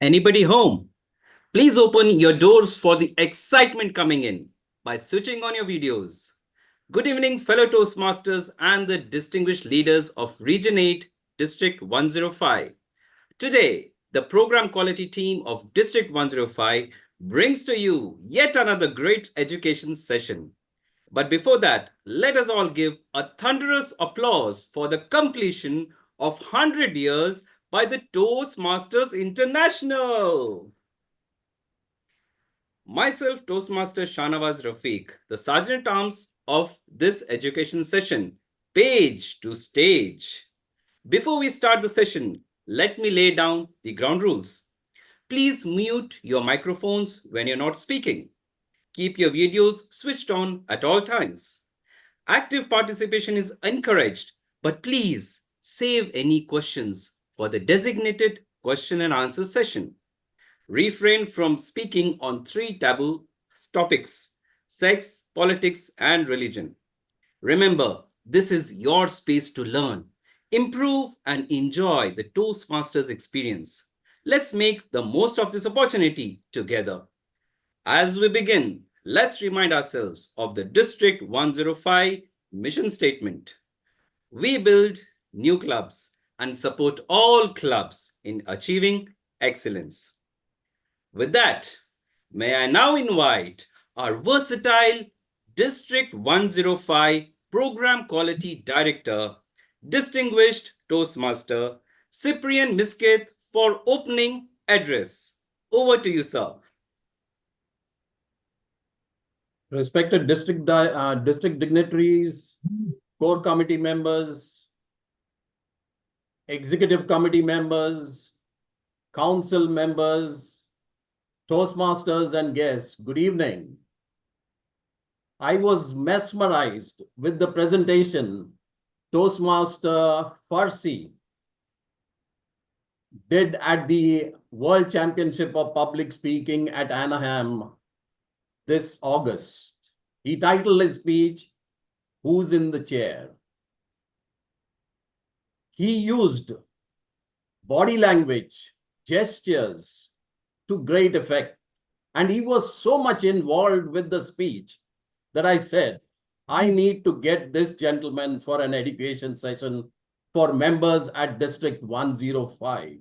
Anybody home? Please open your doors for the excitement coming in by switching on your videos. Good evening, fellow Toastmasters and the distinguished leaders of Region 8, District 105. Today, the program quality team of District 105 brings to you yet another great education session. But before that, let us all give a thunderous applause for the completion of 100 years by the Toastmasters International. Myself, Toastmaster Shanawaz Rafiq, the Sergeant at Arms of this education session, page to stage. Before we start the session, let me lay down the ground rules. Please mute your microphones when you're not speaking. Keep your videos switched on at all times. Active participation is encouraged, but please save any questions for the designated question and answer session. Refrain from speaking on 3 taboo topics: sex, politics, and religion. Remember, this is your space to learn, improve, and enjoy the Toastmasters experience. Let's make the most of this opportunity together. As we begin, let's remind ourselves of the District 105 mission statement. We build new clubs and support all clubs in achieving excellence. With that, may I now invite our versatile District 105 Program Quality Director, distinguished Toastmaster Cyprian Misketh for opening address. Over to you, sir. Respected district dignitaries, core committee members, executive committee members, council members, Toastmasters and guests, good evening. I was mesmerized with the presentation Toastmaster Fursey did at the World Championship of Public Speaking at Anaheim this August. He titled his speech, "Who's in the Chair?" He used body language, gestures to great effect. And he was so much involved with the speech that I said, I need to get this gentleman for an education session for members at District 105.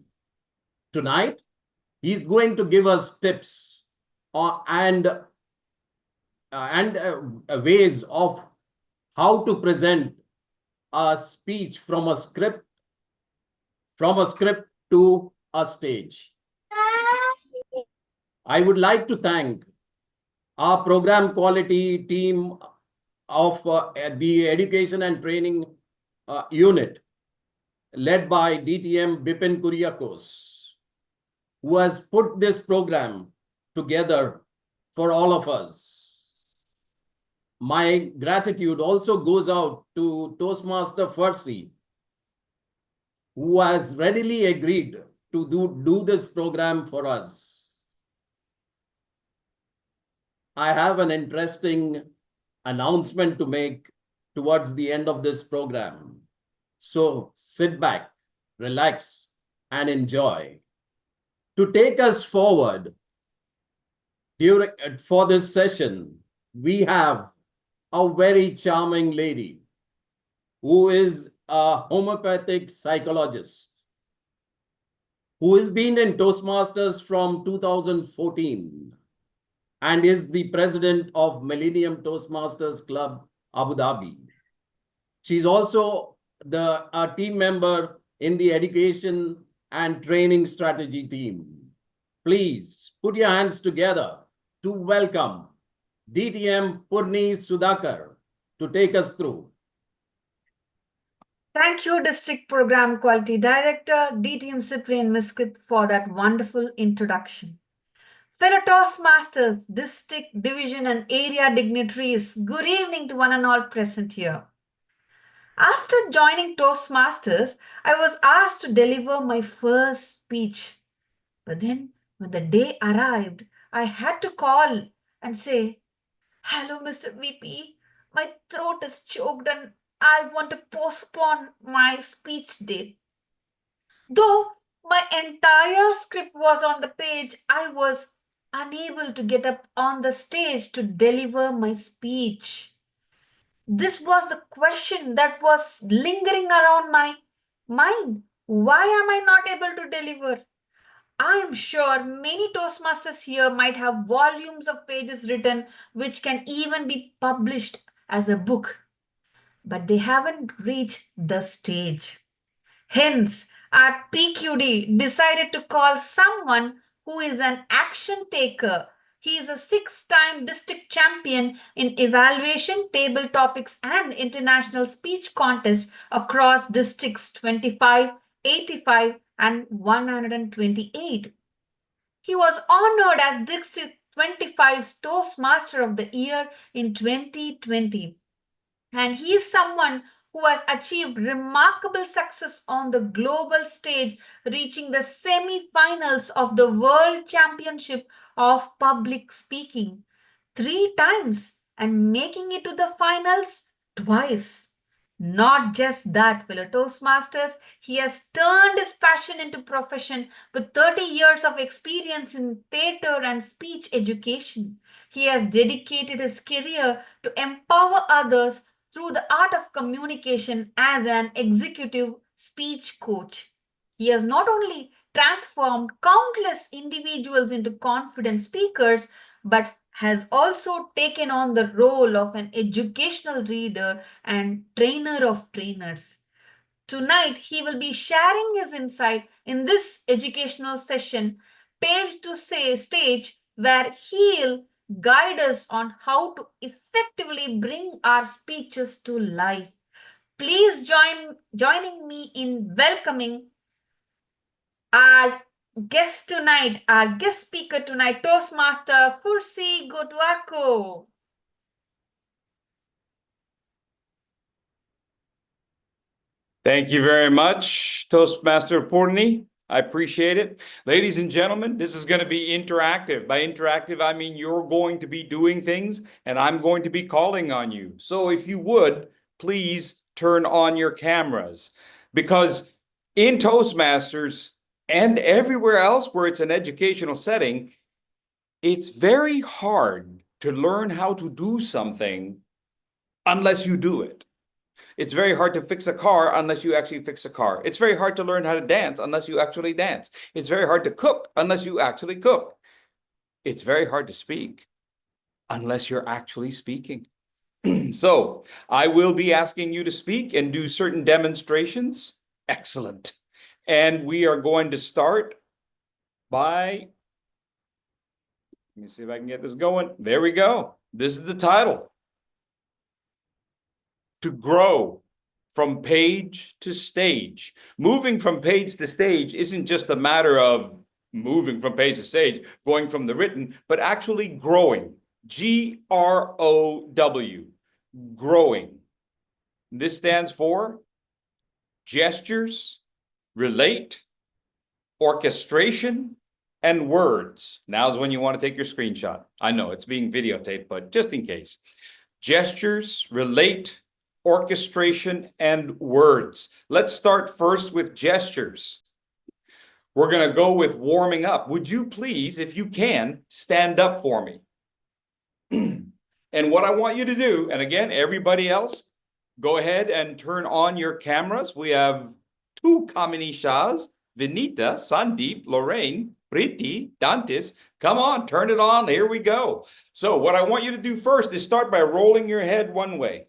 Tonight, he's going to give us tips and ways of how to present a speech from a script to a stage. I would like to thank our program quality team of the education and training unit led by DTM Bipin Kuriakos, who has put this program together for all of us. My gratitude also goes out to Toastmaster Fursey, who has readily agreed to do this program for us. I have an interesting announcement to make towards the end of this program. So sit back, relax, and enjoy. To take us forward for this session, we have a very charming lady who is a homeopathic psychologist who has been in Toastmasters from 2014 and is the president of Millennium Toastmasters Club, Abu Dhabi. She's also a team member in the education and training strategy team. Please put your hands together to welcome DTM Purni Sudhakar to take us through. Thank you, District Program Quality Director, DTM Cyprian Misketh, for that wonderful introduction. Fellow Toastmasters, district, division, and area dignitaries, good evening to one and all present here. After joining Toastmasters, I was asked to deliver my first speech. But then, when the day arrived, I had to call and say, "Hello, Mr. VP, my throat is choked and I want to postpone my speech date." Though My entire script was on the page. I was unable to get up on the stage to deliver my speech. This was the question that was lingering around my mind. Why am I not able to deliver? I am sure many Toastmasters here might have volumes of pages written which can even be published as a book, but they haven't reached the stage. Hence, our PQD decided to call someone who is an action taker. He is a six-time district champion in evaluation, table topics, and international speech contests across districts 25, 85, and 128. He was honored as District 25's Toastmaster of the Year in 2020. And he is someone who has achieved remarkable success on the global stage, reaching the semi-finals of the World Championship of Public Speaking 3 times and making it to the finals twice. Not just that, fellow Toastmasters, he has turned his passion into profession with 30 years of experience in theatre and speech education. He has dedicated his career to empower others through the art of communication as an executive speech coach. He has not only transformed countless individuals into confident speakers, but has also taken on the role of an educational reader and trainer of trainers. Tonight, he will be sharing his insight in this educational session, Page to Say Stage, where he'll guide us on how to effectively bring our speeches to life. Please joining me in welcoming our guest speaker tonight, Toastmaster Fursey Gotuako. Thank you very much, Toastmaster Purni. I appreciate it. Ladies and gentlemen, this is going to be interactive. By interactive, I mean you're going to be doing things and I'm going to be calling on you. So if you would, please turn on your cameras, because in Toastmasters and everywhere else where it's an educational setting, it's very hard to learn how to do something unless you do it. It's very hard to fix a car unless you actually fix a car. It's very hard to learn how to dance unless you actually dance. It's very hard to cook unless you actually cook. It's very hard to speak unless you're actually speaking. So I will be asking you to speak and do certain demonstrations. Excellent. And we are going to start by, let me see if I can get this going. There we go. This is the title. To grow from page to stage. Moving from page to stage isn't just a matter of moving from page to stage, going from the written, but actually growing. G-R-O-W, growing. This stands for gestures, relate, orchestration, and words. Now's when you want to take your screenshot. I know it's being videotaped, but just in case. Gestures, relate, orchestration, and words. Let's start first with gestures. We're going to go with warming up. Would you please, if you can, stand up for me? And what I want you to do, and again, everybody else, go ahead and turn on your cameras. We have 2 Kamini Shahs, Vinita, Sandeep, Lorraine, Priti, Dantis. Come on, turn it on. Here we go. So what I want you to do first is start by rolling your head one way.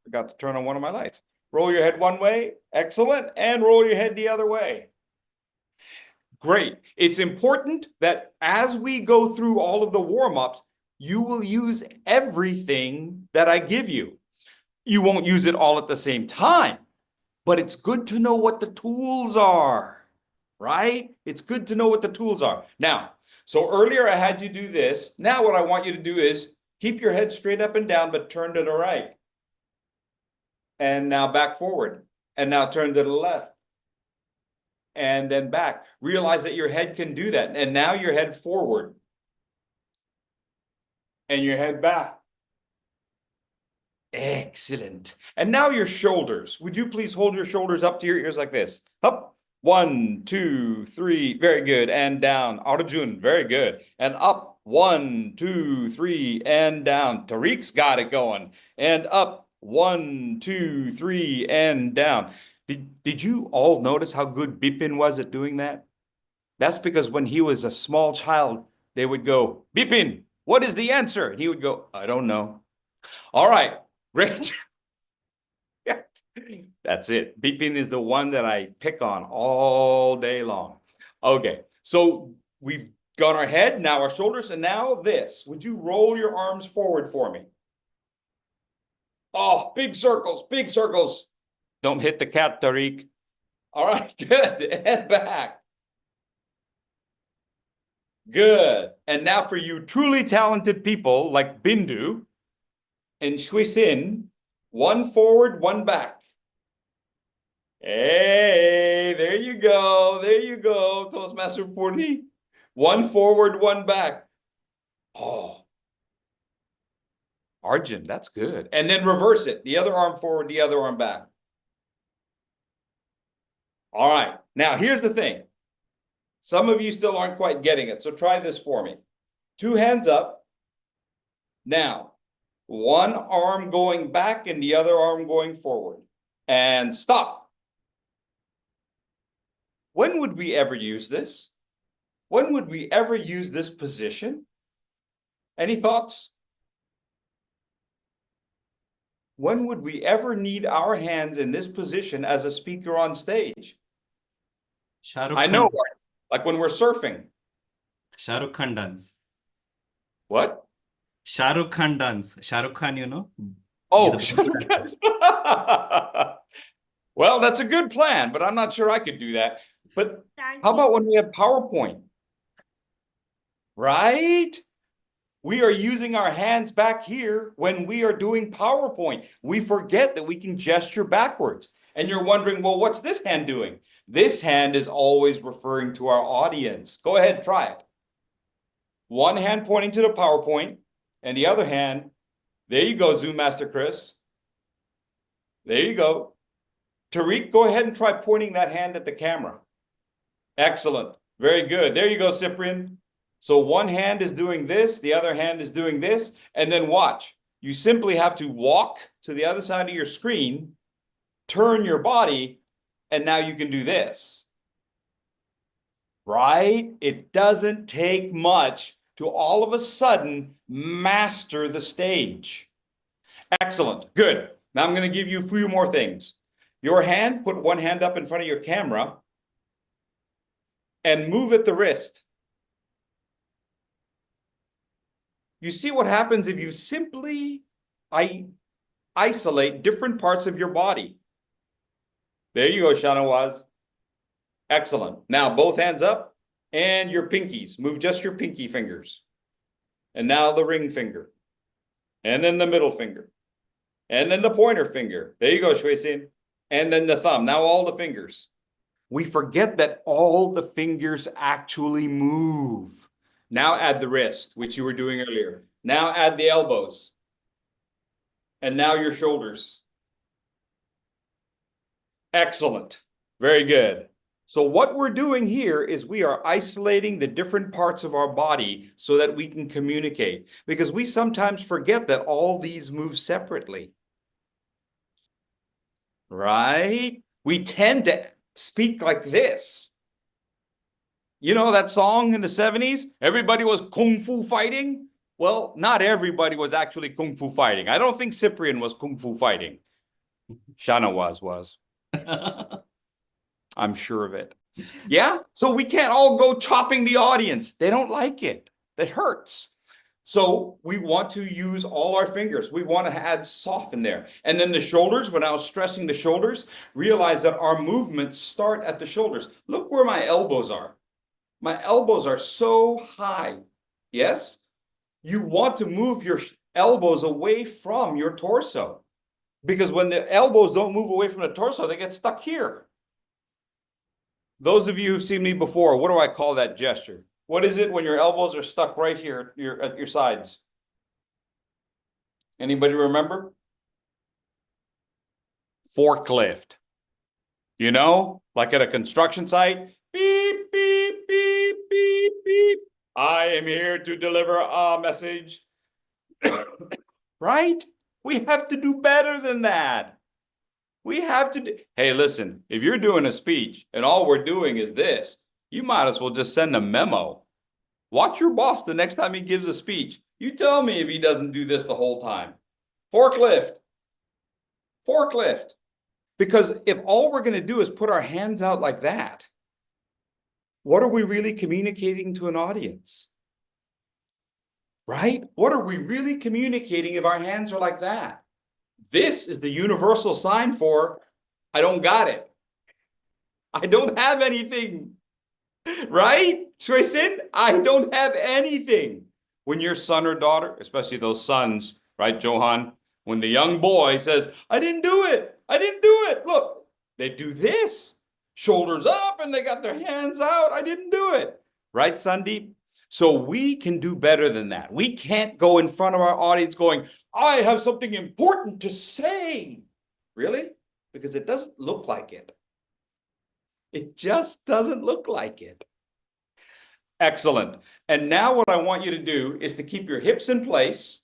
Forgot to turn on one of my lights. Roll your head one way. Excellent. And roll your head the other way. Great. It's important that as we go through all of the warm-ups, you will use everything that I give you. You won't use it all at the same time, but it's good to know what the tools are, right? It's good to know what the tools are. Now, so earlier I had you do this. Now what I want you to do is keep your head straight up and down, but turn to the right. And now back forward. And now turn to the left. And then back. Realize that your head can do that. And now your head forward. And your head back. Excellent. And now your shoulders. Would you please hold your shoulders up to your ears like this? Up. 1, 2, 3. Very good. And down. Arjun. Very good. And up. 1, 2, 3. And down. Tariq's got it going. And up. 1, 2, 3. And down. Did you all notice how good Bipin was at doing that? That's because when he was a small child, they would go, Bipin, what is the answer? And he would go, I don't know. All right, great. Yeah, that's it. Bipin is the one that I pick on all day long. Okay, so we've got our head, now our shoulders, and now this. Would you roll your arms forward for me? Oh, big circles, big circles. Don't hit the cat, Tariq. All right, good. And back. Good. And now for you truly talented people like Bindu and Shwisin, one forward, one back. Hey, there you go. There you go, Toastmaster Purni. One forward, one back. Oh, Arjun, that's good. And then reverse it. The other arm forward, the other arm back. All right. Now, here's the thing. Some of you still aren't quite getting it, so try this for me. 2 hands up. Now, one arm going back and the other arm going forward. And stop. When would we ever use this? When would we ever use this position? Any thoughts? When would we ever need our hands in this position as a speaker on stage? I know, like when we're surfing. Shah Rukh Khan dance. What? Shah Rukh Khan dance. Shah Rukh Khan, you know? Oh, well, that's a good plan, but I'm not sure I could do that. But how about when we have PowerPoint? Right? We are using our hands back here when we are doing PowerPoint. We forget that we can gesture backwards. And you're wondering, well, what's this hand doing? This hand is always referring to our audience. Go ahead, try it. One hand pointing to the PowerPoint, and the other hand, there you go, Zoom Master Chris. There you go. Tariq, go ahead and try pointing that hand at the camera. Excellent. Very good. There you go, Cyprian. So one hand is doing this, the other hand is doing this, and then watch. You simply have to walk to the other side of your screen, turn your body, and now you can do this. Right? It doesn't take much to all of a sudden master the stage. Excellent. Good. Now I'm going to give you a few more things. Your hand, put one hand up in front of your camera and move at the wrist. You see what happens if you simply isolate different parts of your body. There you go, Shanawaz. Excellent. Now both hands up and your pinkies. Move just your pinky fingers. And now the ring finger. And then the middle finger. And then the pointer finger. There you go, Shwesin. And then the thumb. Now all the fingers. We forget that all the fingers actually move. Now add the wrist, which you were doing earlier. Now add the elbows. And now your shoulders. Excellent. Very good. So what we're doing here is we are isolating the different parts of our body so that we can communicate. Because we sometimes forget that all these move separately. Right? We tend to speak like this. You know that song in the 70s? Everybody was kung fu fighting? Well, not everybody was actually kung fu fighting. I don't think Cyprian was kung fu fighting. Shanawaz was. I'm sure of it. Yeah? So we can't all go chopping the audience. They don't like it. That hurts. So we want to use all our fingers. We want to add soft in there. And then the shoulders, when I was stressing the shoulders, realize that our movements start at the shoulders. Look where my elbows are. My elbows are so high. Yes? You want to move your elbows away from your torso. Because when the elbows don't move away from the torso, they get stuck here. Those of you who've seen me before, what do I call that gesture? What is it when your elbows are stuck right here at your sides? Anybody remember? forklift. You know, like at a construction site, beep, beep, beep, beep, beep. I am here to deliver a message. Right? We have to do better than that. We have to do. Hey, listen, if you're doing a speech and all we're doing is this, you might as well just send a memo. Watch your boss the next time he gives a speech. You tell me if he doesn't do this the whole time. Forklift. Forklift. Because if all we're going to do is put our hands out like that, what are we really communicating to an audience? Right? What are we really communicating if our hands are like that? This is the universal sign for, I don't got it. I don't have anything. Right? Shuisin, I don't have anything. When your son or daughter, especially those sons, right, Johan, when the young boy says, I didn't do it. I didn't do it. Look, they do this. Shoulders up and they got their hands out. I didn't do it. Right, Sandeep? So we can do better than that. We can't go in front of our audience going, I have something important to say. Really? Because it doesn't look like it. It just doesn't look like it. Excellent. And now what I want you to do is to keep your hips in place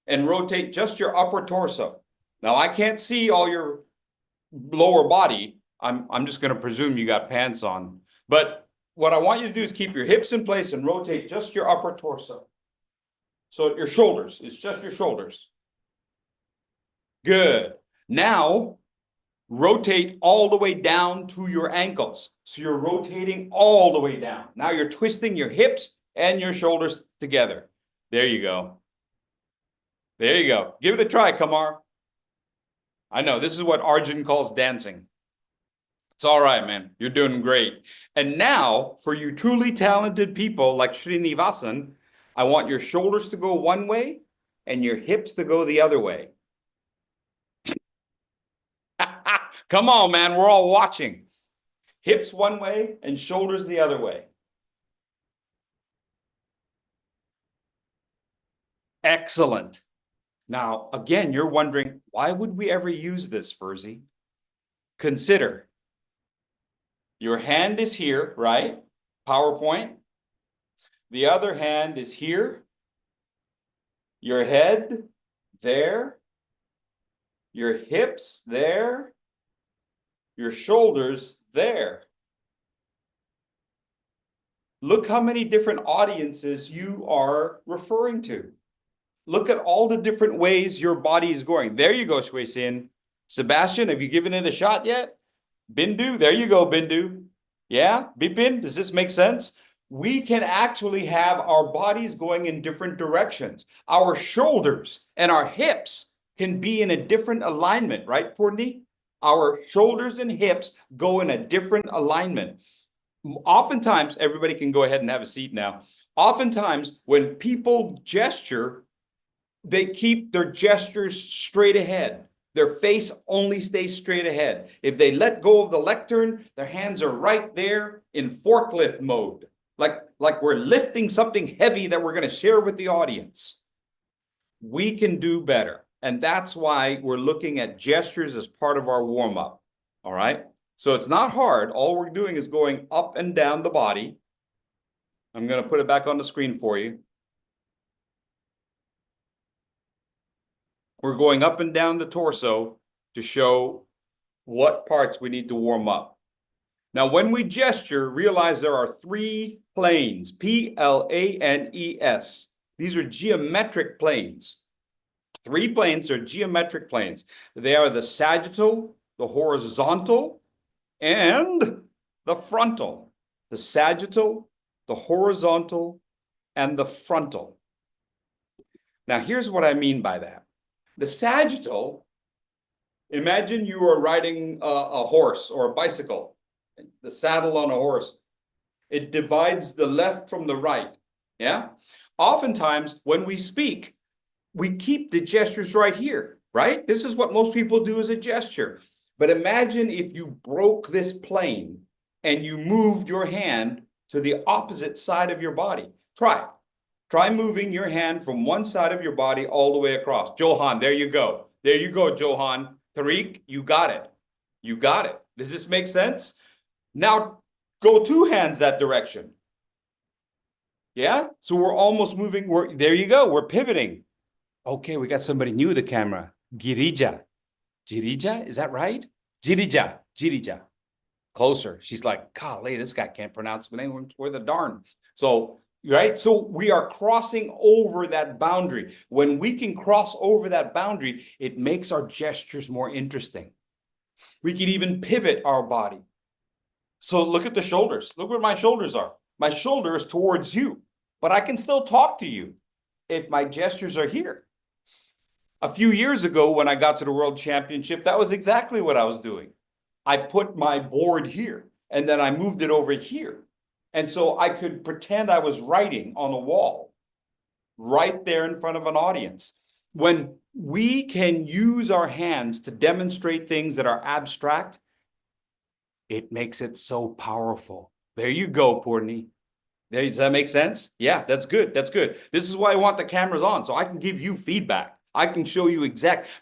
and rotate just your upper torso. Now I can't see all your lower body. I'm just going to presume you got pants on. But what I want you to do is keep your hips in place and rotate just your upper torso. So your shoulders, it's just your shoulders. Good. Now rotate all the way down to your ankles. So you're rotating all the way down. Now you're twisting your hips and your shoulders together. There you go. There you go. Give it a try, Kamar. I know, this is what Arjun calls dancing. It's all right, man. You're doing great. And now, for you truly talented people like Srinivasan, I want your shoulders to go one way and your hips to go the other way. Come on, man. We're all watching. Hips one way and shoulders the other way. Excellent. Now, again, you're wondering, why would we ever use this, Fursey? Consider, your hand is here, right? PowerPoint. The other hand is here. Your head there. Your hips there. Your shoulders there. Look how many different audiences you are referring to. Look at all the different ways your body is going. There you go, Shui Sin. Sebastian, have you given it a shot yet? Bindu, there you go, Bindu. Yeah, Bipin, does this make sense? We can actually have our bodies going in different directions. Our shoulders and our hips can be in a different alignment, right, Purni? Our shoulders and hips go in a different alignment. Oftentimes, everybody can go ahead and have a seat now. Oftentimes, when people gesture, they keep their gestures straight ahead. Their face only stays straight ahead. If they let go of the lectern, their hands are right there in forklift mode. Like we're lifting something heavy that we're going to share with the audience. We can do better. And that's why we're looking at gestures as part of our warm-up. All right? So it's not hard. All we're doing is going up and down the body. I'm going to put it back on the screen for you. We're going up and down the torso to show what parts we need to warm up. Now, when we gesture, realize there are three planes, P-L-A-N-E-S. These are geometric planes. Three planes are geometric planes. They are the sagittal, the horizontal, and the frontal. The sagittal, the horizontal, and the frontal. Now, here's what I mean by that. The sagittal, imagine you are riding a horse or a bicycle, the saddle on a horse. It divides the left from the right, yeah? Oftentimes, when we speak, we keep the gestures right here, right? This is what most people do as a gesture. But imagine if you broke this plane and you moved your hand to the opposite side of your body. Try. Try moving your hand from one side of your body all the way across. Johan, there you go. There you go, Johan. Tariq, you got it. You got it. Does this make sense? Now go 2 hands that direction. Yeah, so we're almost moving. There you go. We're pivoting. Okay, we got somebody new to the camera. Girija. Girija, is that right? Girija. Girija. Closer. She's like, golly, this guy can't pronounce my name. Where the darn. So, right? So we are crossing over that boundary. When we can cross over that boundary, it makes our gestures more interesting. We can even pivot our body. So look at the shoulders. Look where my shoulders are. My shoulder is towards you, but I can still talk to you if my gestures are here. A few years ago, when I got to the World Championship, that was exactly what I was doing. I put my board here, and then I moved it over here. And so I could pretend I was writing on a wall right there in front of an audience. When we can use our hands to demonstrate things that are abstract, it makes it so powerful. There you go, Purni. There, does that make sense? Yeah, that's good. That's good. This is why I want the cameras on, so I can give you feedback. I can show you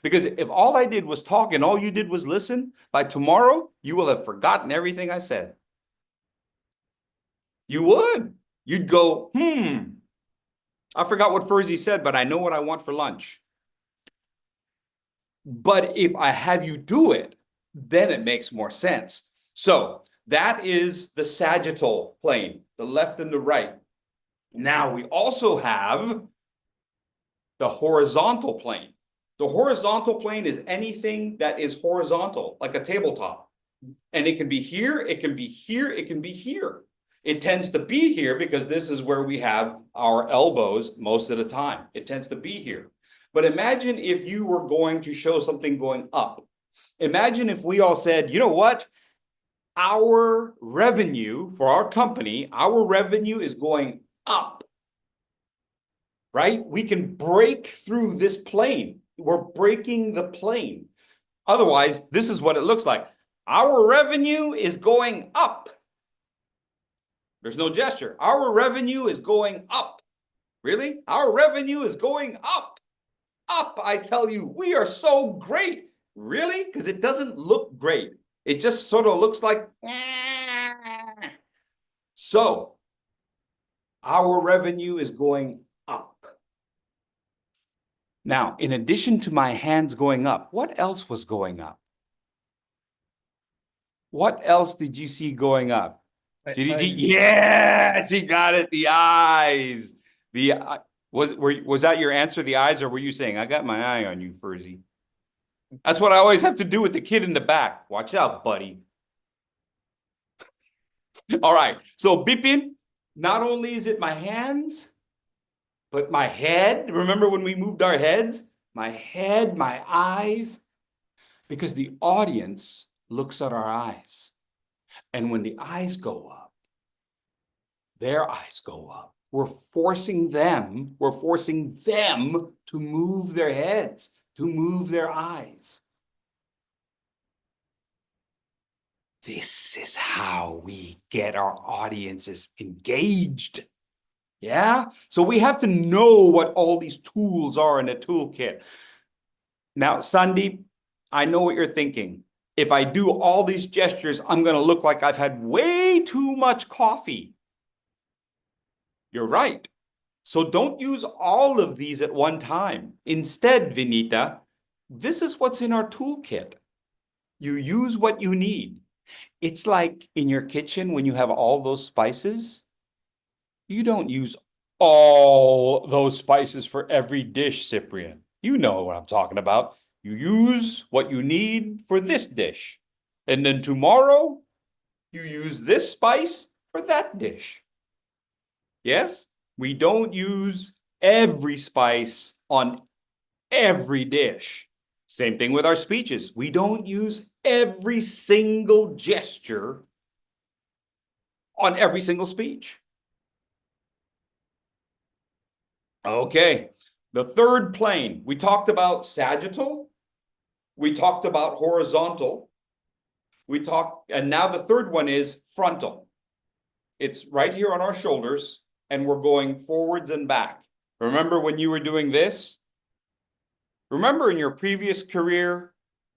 because if all I did was talk and all you did was listen, by tomorrow, you will have forgotten everything I said. You would. You'd go, I forgot what Fursey said, but I know what I want for lunch. But if I have you do it, then it makes more sense. So that is the sagittal plane, the left and the right. Now we also have the horizontal plane. The horizontal plane is anything that is horizontal, like a tabletop. And it can be here, it can be here, it can be here. It tends to be here because this is where we have our elbows most of the time. It tends to be here. But imagine if you were going to show something going up. Imagine if we all said, you know what? Our revenue for our company, our revenue is going up. Right? We can break through this plane. We're breaking the plane. Otherwise, this is what it looks like. Our revenue is going up. There's no gesture. Our revenue is going up. Really? Our revenue is going up. Up, I tell you, we are so great. Really? Because it doesn't look great. It just sort of looks like. So, our revenue is going up. Now, in addition to my hands going up, what else was going up? What else did you see going up? GDG, yeah, she got it. The eyes. Was that your answer? The eyes, or were you saying I got my eye on you, Fursey? That's what I always have to do with the kid in the back. Watch out, buddy. All right. So Bipin, not only is it my hands, but my head. Remember when we moved our heads? My head, my eyes, because the audience looks at our eyes. And when the eyes go up, their eyes go up. We're forcing them to move their heads, to move their eyes. This is how we get our audiences engaged. Yeah? So we have to know what all these tools are in a toolkit. Now, Sandeep, I know what you're thinking. If I do all these gestures, I'm going to look like I've had way too much coffee. You're right. So don't use all of these at one time. Instead, Vinita, this is what's in our toolkit. You use what you need. It's like in your kitchen when you have all those spices. You don't use all those spices for every dish, Cyprian. You know what I'm talking about. You use what you need for this dish. And then tomorrow, you use this spice for that dish. Yes? We don't use every spice on every dish. Same thing with our speeches. We don't use every single gesture on every single speech. Okay. The third plane, we talked about sagittal. We talked about horizontal. And now the third one is frontal. It's right here on our shoulders, and we're going forwards and back. Remember when you were doing this? Remember in your previous career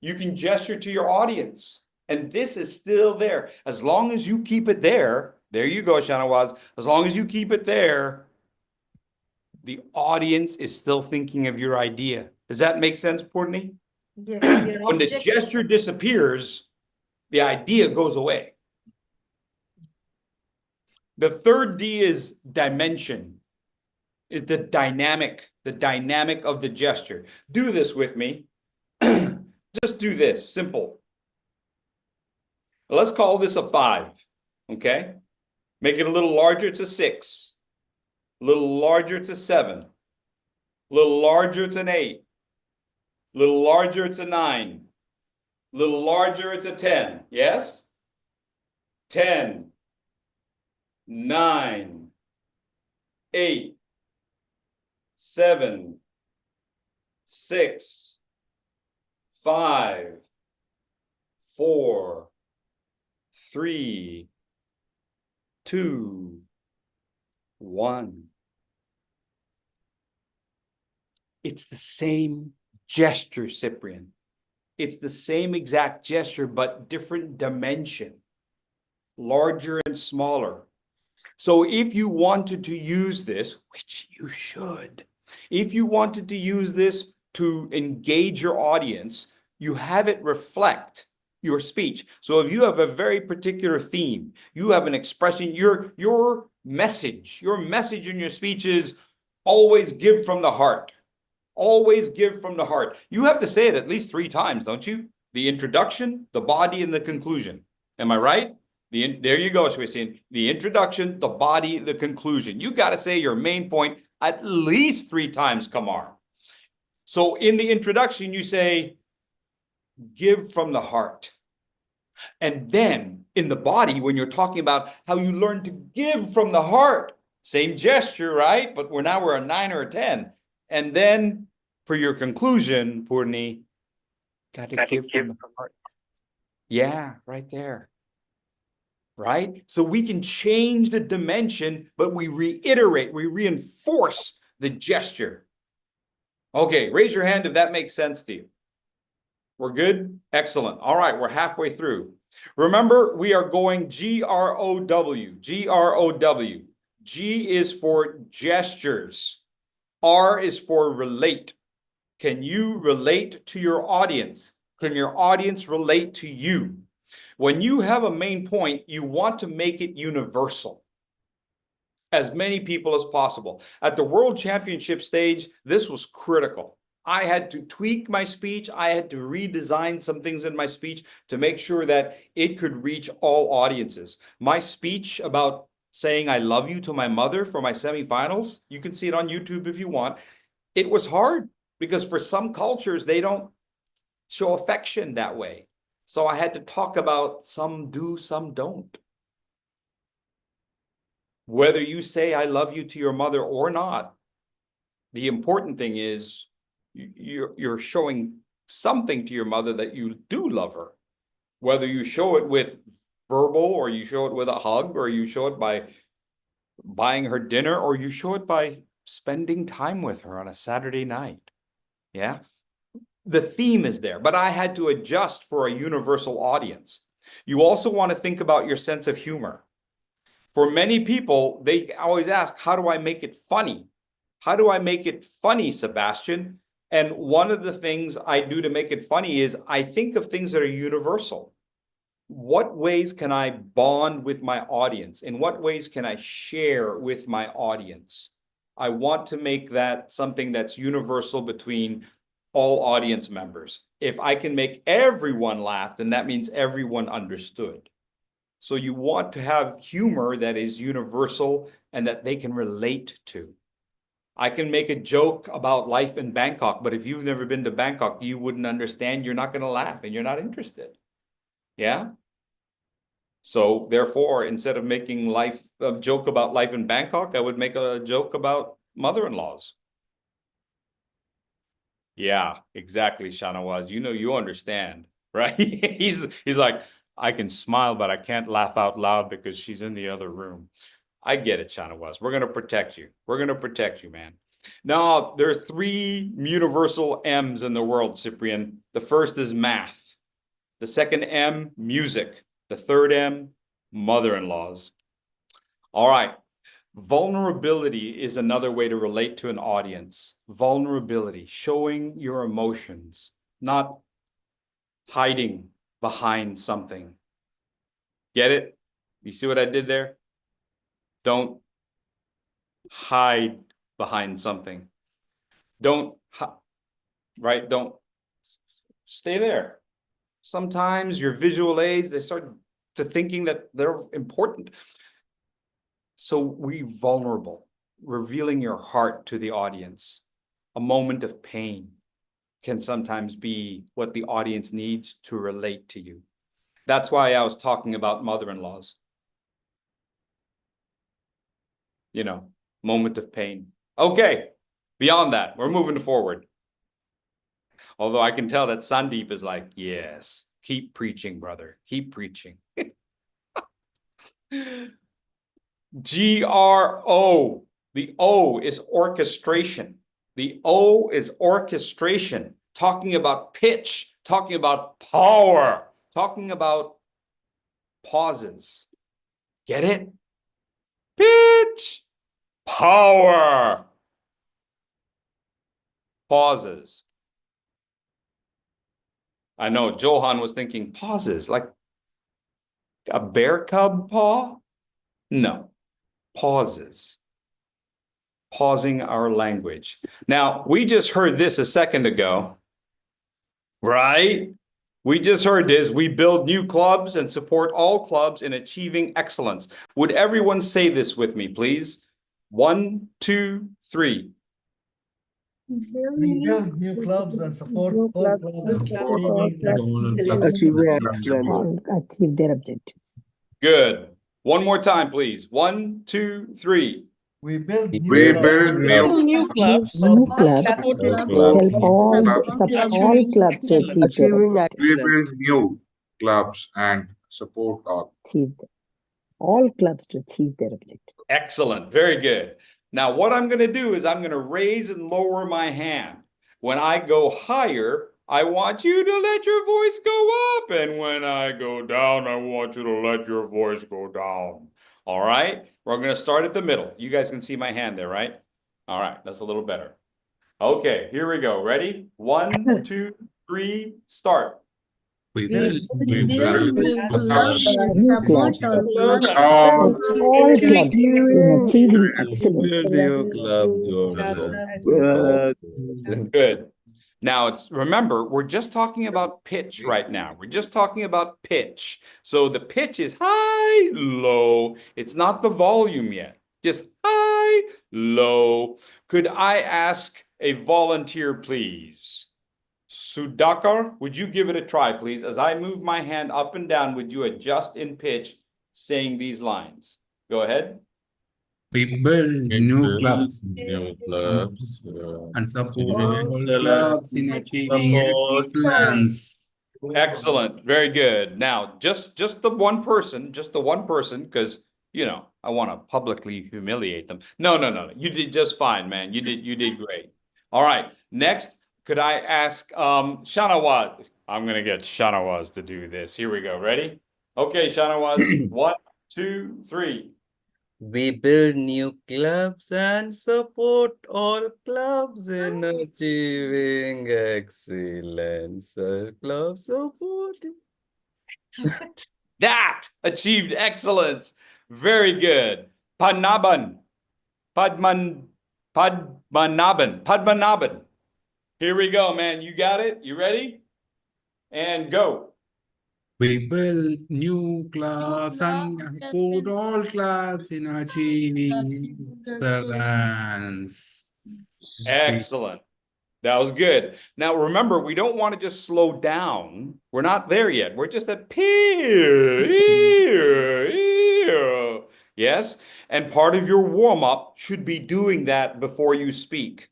You can gesture to your audience. And this is still there. As long as you keep it there, there you go, Shanawaz. As long as you keep it there, the audience is still thinking of your idea. Does that make sense, Courtney? Yes, your When the object. gesture disappears, the idea goes away. The third D is dimension, is the dynamic of the gesture. Do this with me. Just do this, simple. Let's call this a 5, okay? Make it a little larger, it's a 6. A little larger, it's a 7. A little larger, it's an 8. A little larger, it's a 9. A little larger, it's a 10. Yes? 10, 9, 8, 7, 6, 5, 4, 3, 2, 1. It's the same gesture, Cyprian. It's the same exact gesture, but different dimension, larger and smaller. So if you wanted to use this, which you should, if you wanted to use this to engage your audience, you have it reflect your speech. So if you have a very particular theme, you have an expression, your message in your speech is always give from the heart. Always give from the heart. You have to say it at least 3 times, don't you? The introduction, the body, and the conclusion. Am I right? There you go, Swissin. The introduction, the body, the conclusion. You got to say your main point at least 3 times, Kamar. So in the introduction, you say, give from the heart. And then in the body, when you're talking about how you learn to give from the heart, same gesture, right? But we're a 9 or a 10. And then for your conclusion, Purni, got to give from the heart. Yeah, right there. Right? So we can change the dimension, but we reiterate, we reinforce the gesture. Okay, raise your hand if that makes sense to you. We're good? Excellent. All right, we're halfway through. Remember, we are going G-R-O-W, G-R-O-W. G is for gestures. R is for relate. Can you relate to your audience? Can your audience relate to you? When you have a main point, you want to make it universal. As many people as possible. At the World Championship stage, this was critical. I had to tweak my speech. I had to redesign some things in my speech to make sure that it could reach all audiences. My speech about saying I love you to my mother for my semifinals, you can see it on YouTube if you want. It was hard because for some cultures, they don't show affection that way. So I had to talk about some do, some don't. Whether you say I love you to your mother or not, the important thing is you're showing something to your mother that you do love her. Whether you show it with verbal or you show it with a hug or you show it by buying her dinner or you show it by spending time with her on a Saturday night. Yeah. The theme is there, but I had to adjust for a universal audience. You also want to think about your sense of humor. For many people, they always ask, how do I make it funny? How do I make it funny, Sebastian? And one of the things I do to make it funny is I think of things that are universal. What ways can I bond with my audience? In what ways can I share with my audience? I want to make that something that's universal between all audience members. If I can make everyone laugh, then that means everyone understood. So you want to have humor that is universal and that they can relate to. I can make a joke about life in Bangkok, but if you've never been to Bangkok, you wouldn't understand. You're not going to laugh and you're not interested. Yeah. So therefore, instead of making a joke about life in Bangkok, I would make a joke about mother-in-laws. Yeah, exactly, Shanawaz. You understand, right? He's like, I can smile, but I can't laugh out loud because she's in the other room. I get it, Shanawaz. We're going to protect you. We're going to protect you, man. Now, there are 3 universal M's in the world, Cyprian. The first is math. The second M, music. The third M, mother-in-laws. All right. Vulnerability is another way to relate to an audience. Vulnerability, showing your emotions, not hiding behind something. Get it? You see what I did there? Don't hide behind something. Don't, right? Don't stay there. Sometimes your visual aids, they start to thinking that they're important. So be vulnerable, revealing your heart to the audience. A moment of pain can sometimes be what the audience needs to relate to you. That's why I was talking about mother-in-laws. You know, moment of pain. Okay, beyond that, we're moving forward. Although I can tell that Sandeep is like, yes, keep preaching, brother, keep preaching. GRO, the O is orchestration. The O is orchestration, talking about pitch, talking about power, talking about pauses. Get it? Pitch, power, pauses. I know Johan was thinking pauses, like a bear cub paw? No, pauses. Pausing our language. Now, we just heard this a second ago, right? We just heard this. We build new clubs and support all clubs in achieving excellence. Would everyone say this with me, please? 1, 2, 3. We build new clubs and support New all clubs clubs and in support all achieving clubs Achieving and excellence. all achieve their objectives. Good. One more time, please. 1, 2, 3. We build We new build New clubs clubs Support help clubs all and all support clubs to clubs. achieve their Achieving objectives. We excellence. build new clubs and support all. Achieve them. All clubs to achieve their objectives. Excellent. Very good. Now, what I'm going to do is I'm going to raise and lower my hand. When I go higher, I want you to let your voice go up. And when I go down, I want you to let your voice go down. All right? We're going to start at the middle. You guys can see my hand there, right? All right. That's a little better. Okay, here we go. Ready? 1, 2, 3, start. We build new build clubs and New support clubs all clubs. all all clubs in achieving excellence. Good. Now it's remember, we're just talking about pitch right now. We're just talking about pitch. So the pitch is high, low. It's not the volume yet. Just high, low. Could I ask a volunteer, please? Sudhakar, would you give it a try, please? As I move my hand up and down, would you adjust in pitch saying these lines? Go ahead. We build new clubs and support all clubs in achieving excellence. Excellent. Very good. Now, just the one person, because you know, I want to publicly humiliate them. No. You did just fine, man. You did great. All right. Next, could I ask Shanawaz? I'm gonna get Shanawaz to do this. Here we go. Ready? Okay, Shanawaz. 1, 2, 3. We build new clubs and support all clubs in achieving excellence. Club support. That achieved excellence. Very good. Padmanabhan. Here we go, man. You got it? You ready? And go. We build new clubs and support all clubs in achieving excellence. Excellent. That was good. Now, remember, we don't want to just slow down. We're not there yet. We're just at here. Yes? And part of your warm-up should be doing that before you speak.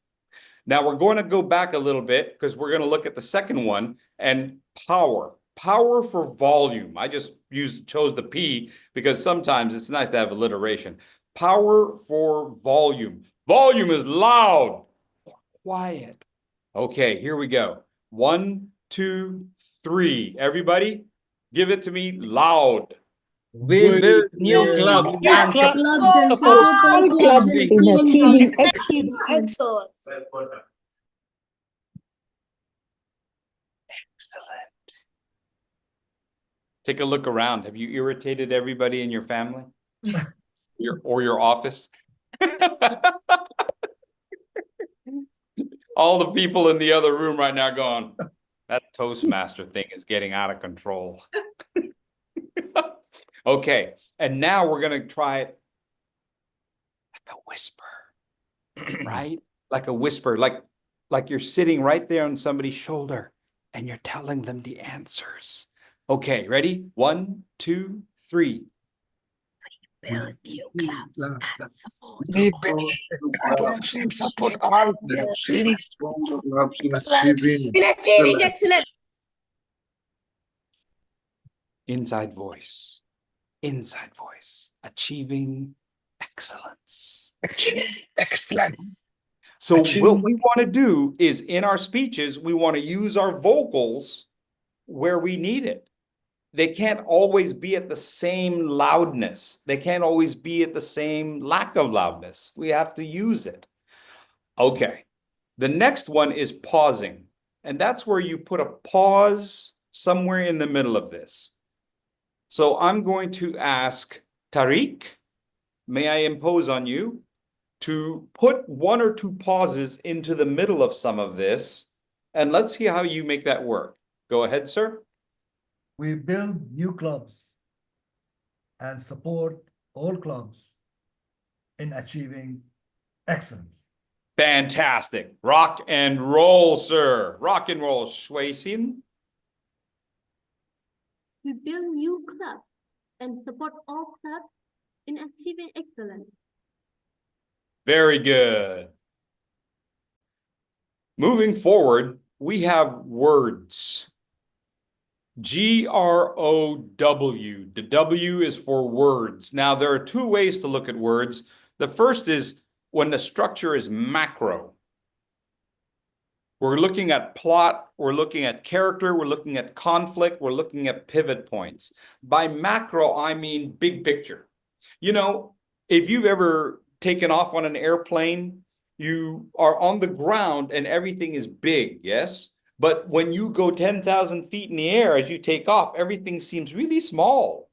Now, we're going to go back a little bit because we're going to look at the second one and power. Power for volume. I just chose the P because sometimes it's nice to have alliteration. Power for volume. Volume is loud. Quiet. Okay, here we go. 1, 2, 3. Everybody, give it to me loud. We build new clubs and support All clubs in achieving excellence. Excellent. Take a look around. Have you irritated everybody in your family? Your office? All the people in the other room right now going, that Toastmaster thing is getting out of control. Okay, and now we're going to try it like a whisper, right? Like a whisper, like you're sitting right there on somebody's shoulder and you're telling them the answers. Okay, ready? 1, 2, 3. Build new clubs and support. We build clubs and support all achieving Clubs in achieving excellence. Inside voice. Inside voice. Achieving excellence. excellence. So Achieving- what we want to do is in our speeches, we want to use our vocals where we need it. They can't always be at the same loudness. They can't always be at the same lack of loudness. We have to use it. Okay. The next one is pausing. And that's where you put a pause somewhere in the middle of this. So I'm going to ask Tariq, may I impose on you to put 1 or 2 pauses into the middle of some of this, and let's see how you make that work. Go ahead, sir. We build new clubs and support all clubs in achieving excellence. Fantastic. Rock and roll, sir. Rock and roll, Shui Xin. We build new clubs and support all clubs in achieving excellence. Very good. Moving forward, we have words. G-R-O-W. The W is for words. Now, there are 2 ways to look at words. The first is when the structure is macro. We're looking at plot, we're looking at character, we're looking at conflict, we're looking at pivot points. By macro, I mean big picture. You know, if you've ever taken off on an airplane, you are on the ground and everything is big, yes? But when you go 10,000 feet in the air, as you take off, everything seems really small.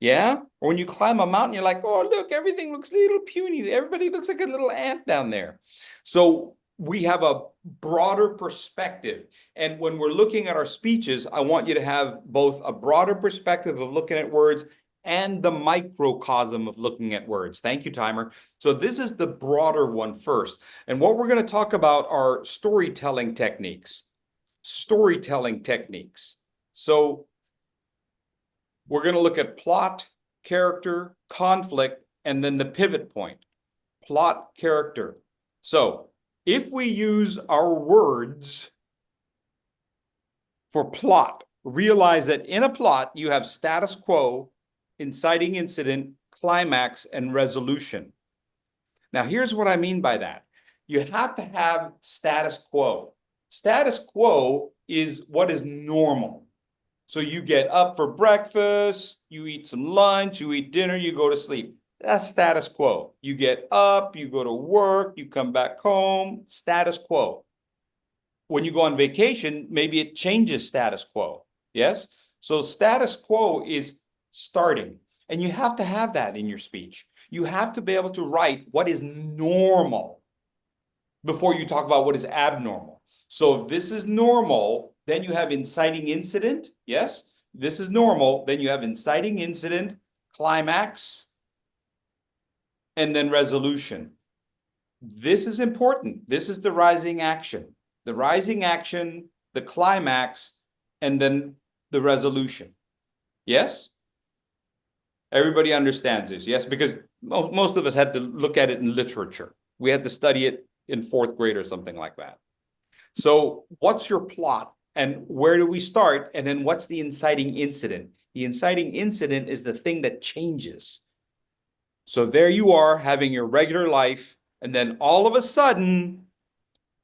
Yeah? Or when you climb a mountain, you're like, oh, look, everything looks a little puny. Everybody looks like a little ant down there. So we have a broader perspective. And when we're looking at our speeches, I want you to have both a broader perspective of looking at words and the microcosm of looking at words. Thank you, timer. So this is the broader one first. And what we're going to talk about are storytelling techniques. Storytelling techniques. So we're going to look at plot, character, conflict, and then the pivot point. Plot, character. So if we use our words for plot, realize that in a plot, you have status quo, inciting incident, climax, and resolution. Now, here's what I mean by that. You have to have status quo. Status quo is what is normal. So you get up for breakfast, you eat some lunch, you eat dinner, you go to sleep. That's status quo. You get up, you go to work, you come back home, status quo. When you go on vacation, maybe it changes status quo. Yes? So status quo is starting. And you have to have that in your speech. You have to be able to write what is normal before you talk about what is abnormal. So if this is normal, then you have inciting incident. Yes, this is normal. Then you have inciting incident, climax, and then resolution. This is important. This is the rising action. The rising action, the climax, and then the resolution. Yes? Everybody understands this, yes? Because most of us had to look at it in literature. We had to study it in 4th grade or something like that. So what's your plot? And where do we start? And then what's the inciting incident? The inciting incident is the thing that changes. So there you are having your regular life. And then all of a sudden,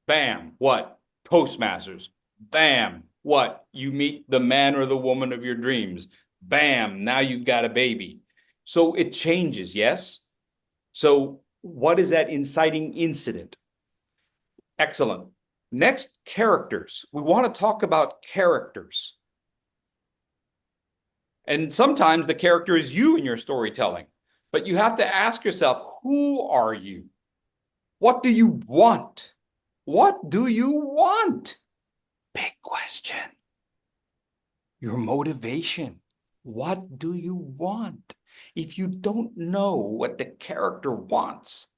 bam, what? Toastmasters. Bam, what? You meet the man or the woman of your dreams. Bam, now you've got a baby. So it changes, yes? So what is that inciting incident? Excellent. Next, characters. We want to talk about characters. And sometimes the character is you in your storytelling, but you have to ask yourself, who are you? What do you want? What do you want? Big question. Your motivation. What do you want? If you don't know what the character wants,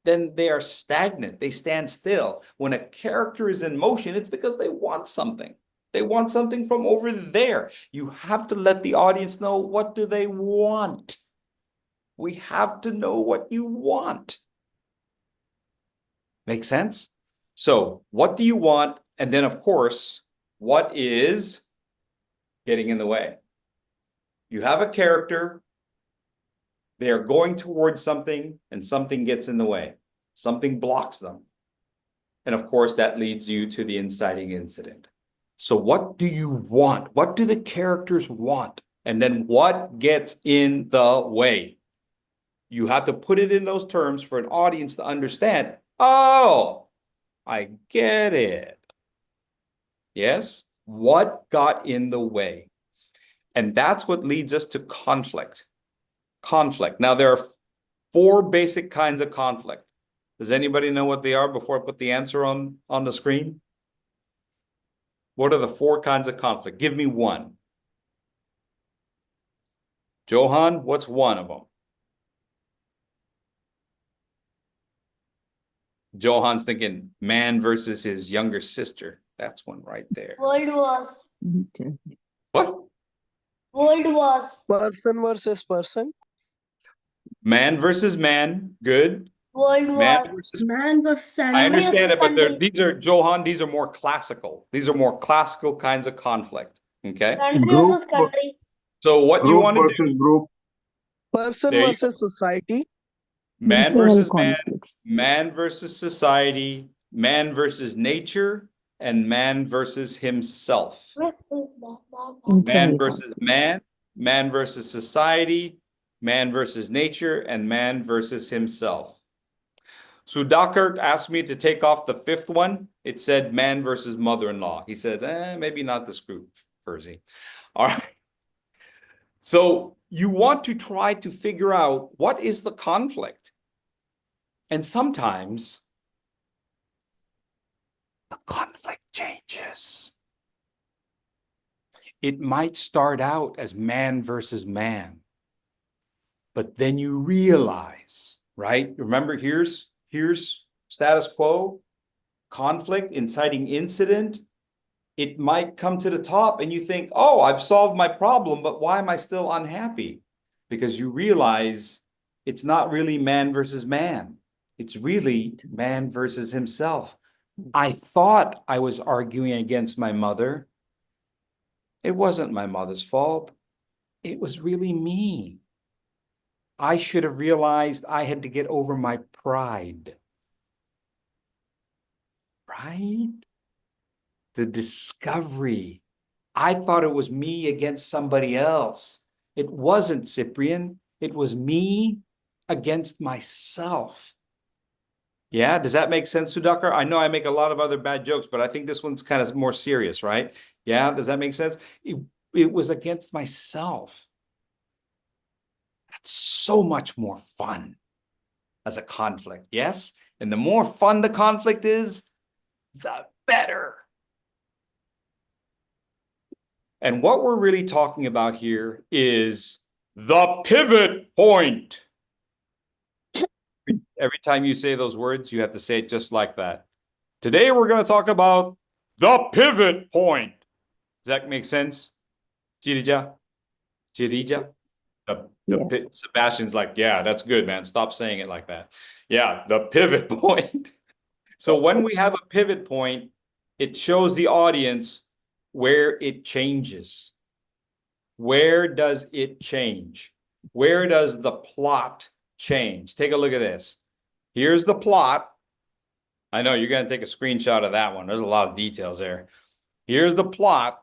then they are stagnant. They stand still. When a character is in motion, it's because they want something. They want something from over there. You have to let the audience know, what do they want? We have to know what you want. Make sense? So what do you want? And then, of course, what is getting in the way? You have a character. They are going towards something and something gets in the way. Something blocks them. And of course, that leads you to the inciting incident. So what do you want? What do the characters want? And then what gets in the way? You have to put it in those terms for an audience to understand. Oh, I get it. Yes? What got in the way? And that's what leads us to conflict. Conflict. Now, there are 4 basic kinds of conflict. Does anybody know what they are before I put the answer on the screen? What are the 4 kinds of conflict? Give me one. Johan, what's one of them? Johan's thinking man versus his younger sister. That's one right there. World wars. What? World wars. Person versus person. Man versus man. Good. World Man wars. versus Man versus I understand it, but country. these are Johan, these are more classical. These are more classical kinds of conflict. Okay. Country versus country. So what you want to do, group. Person there you versus society. man Internal versus man, conflicts. man versus society, man versus nature, and man versus himself. Man Internal versus conflicts. man versus society, man versus nature, and man versus himself. Sudhakar asked me to take off the 5th one. It said man versus mother-in-law. He said, maybe not this group, Fursey. All right. So you want to try to figure out what is the conflict. And sometimes the conflict changes. It might start out as man versus man, but then you realize, right? Remember, here's status quo, conflict, inciting incident. It might come to the top and you think, oh, I've solved my problem, but why am I still unhappy? Because you realize it's not really man versus man. It's really man versus himself. I thought I was arguing against my mother. It wasn't my mother's fault. It was really me. I should have realized I had to get over my pride. Right? The discovery. I thought it was me against somebody else. It wasn't, Cyprian. It was me against myself. Yeah, does that make sense, Sudhakar? I know I make a lot of other bad jokes, but I think this one's kind of more serious, right? Yeah, does that make sense? It was against myself. That's so much more fun as a conflict, yes? And the more fun the conflict is, the better. And what we're really talking about here is the pivot point. Every time you say those words, you have to say it just like that. Today, we're going to talk about the pivot point. Does that make sense? Jirija? Jirija? Sebastian's like, yeah, that's good, man. Stop saying it like that. Yeah, the pivot point. So when we have a pivot point, it shows the audience where it changes. Where does it change? Where does the plot change? Take a look at this. Here's the plot. I know you're going to take a screenshot of that one. There's a lot of details there. Here's the plot,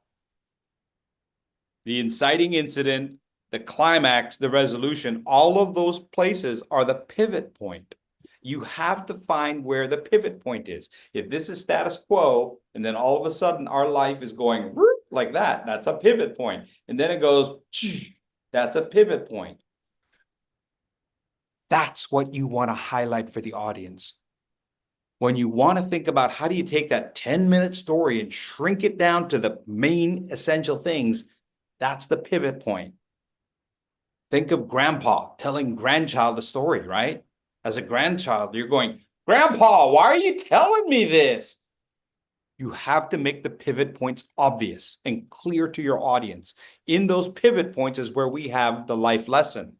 the inciting incident, the climax, the resolution. All of those places are the pivot point. You have to find where the pivot point is. If this is status quo, and then all of a sudden our life is going like that, that's a pivot point. And then it goes, that's a pivot point. That's what you want to highlight for the audience. When you want to think about how do you take that 10-minute story and shrink it down to the main essential things, that's the pivot point. Think of grandpa telling grandchild a story, right? As a grandchild, you're going, Grandpa, why are you telling me this? You have to make the pivot points obvious and clear to your audience. In those pivot points is where we have the life lesson.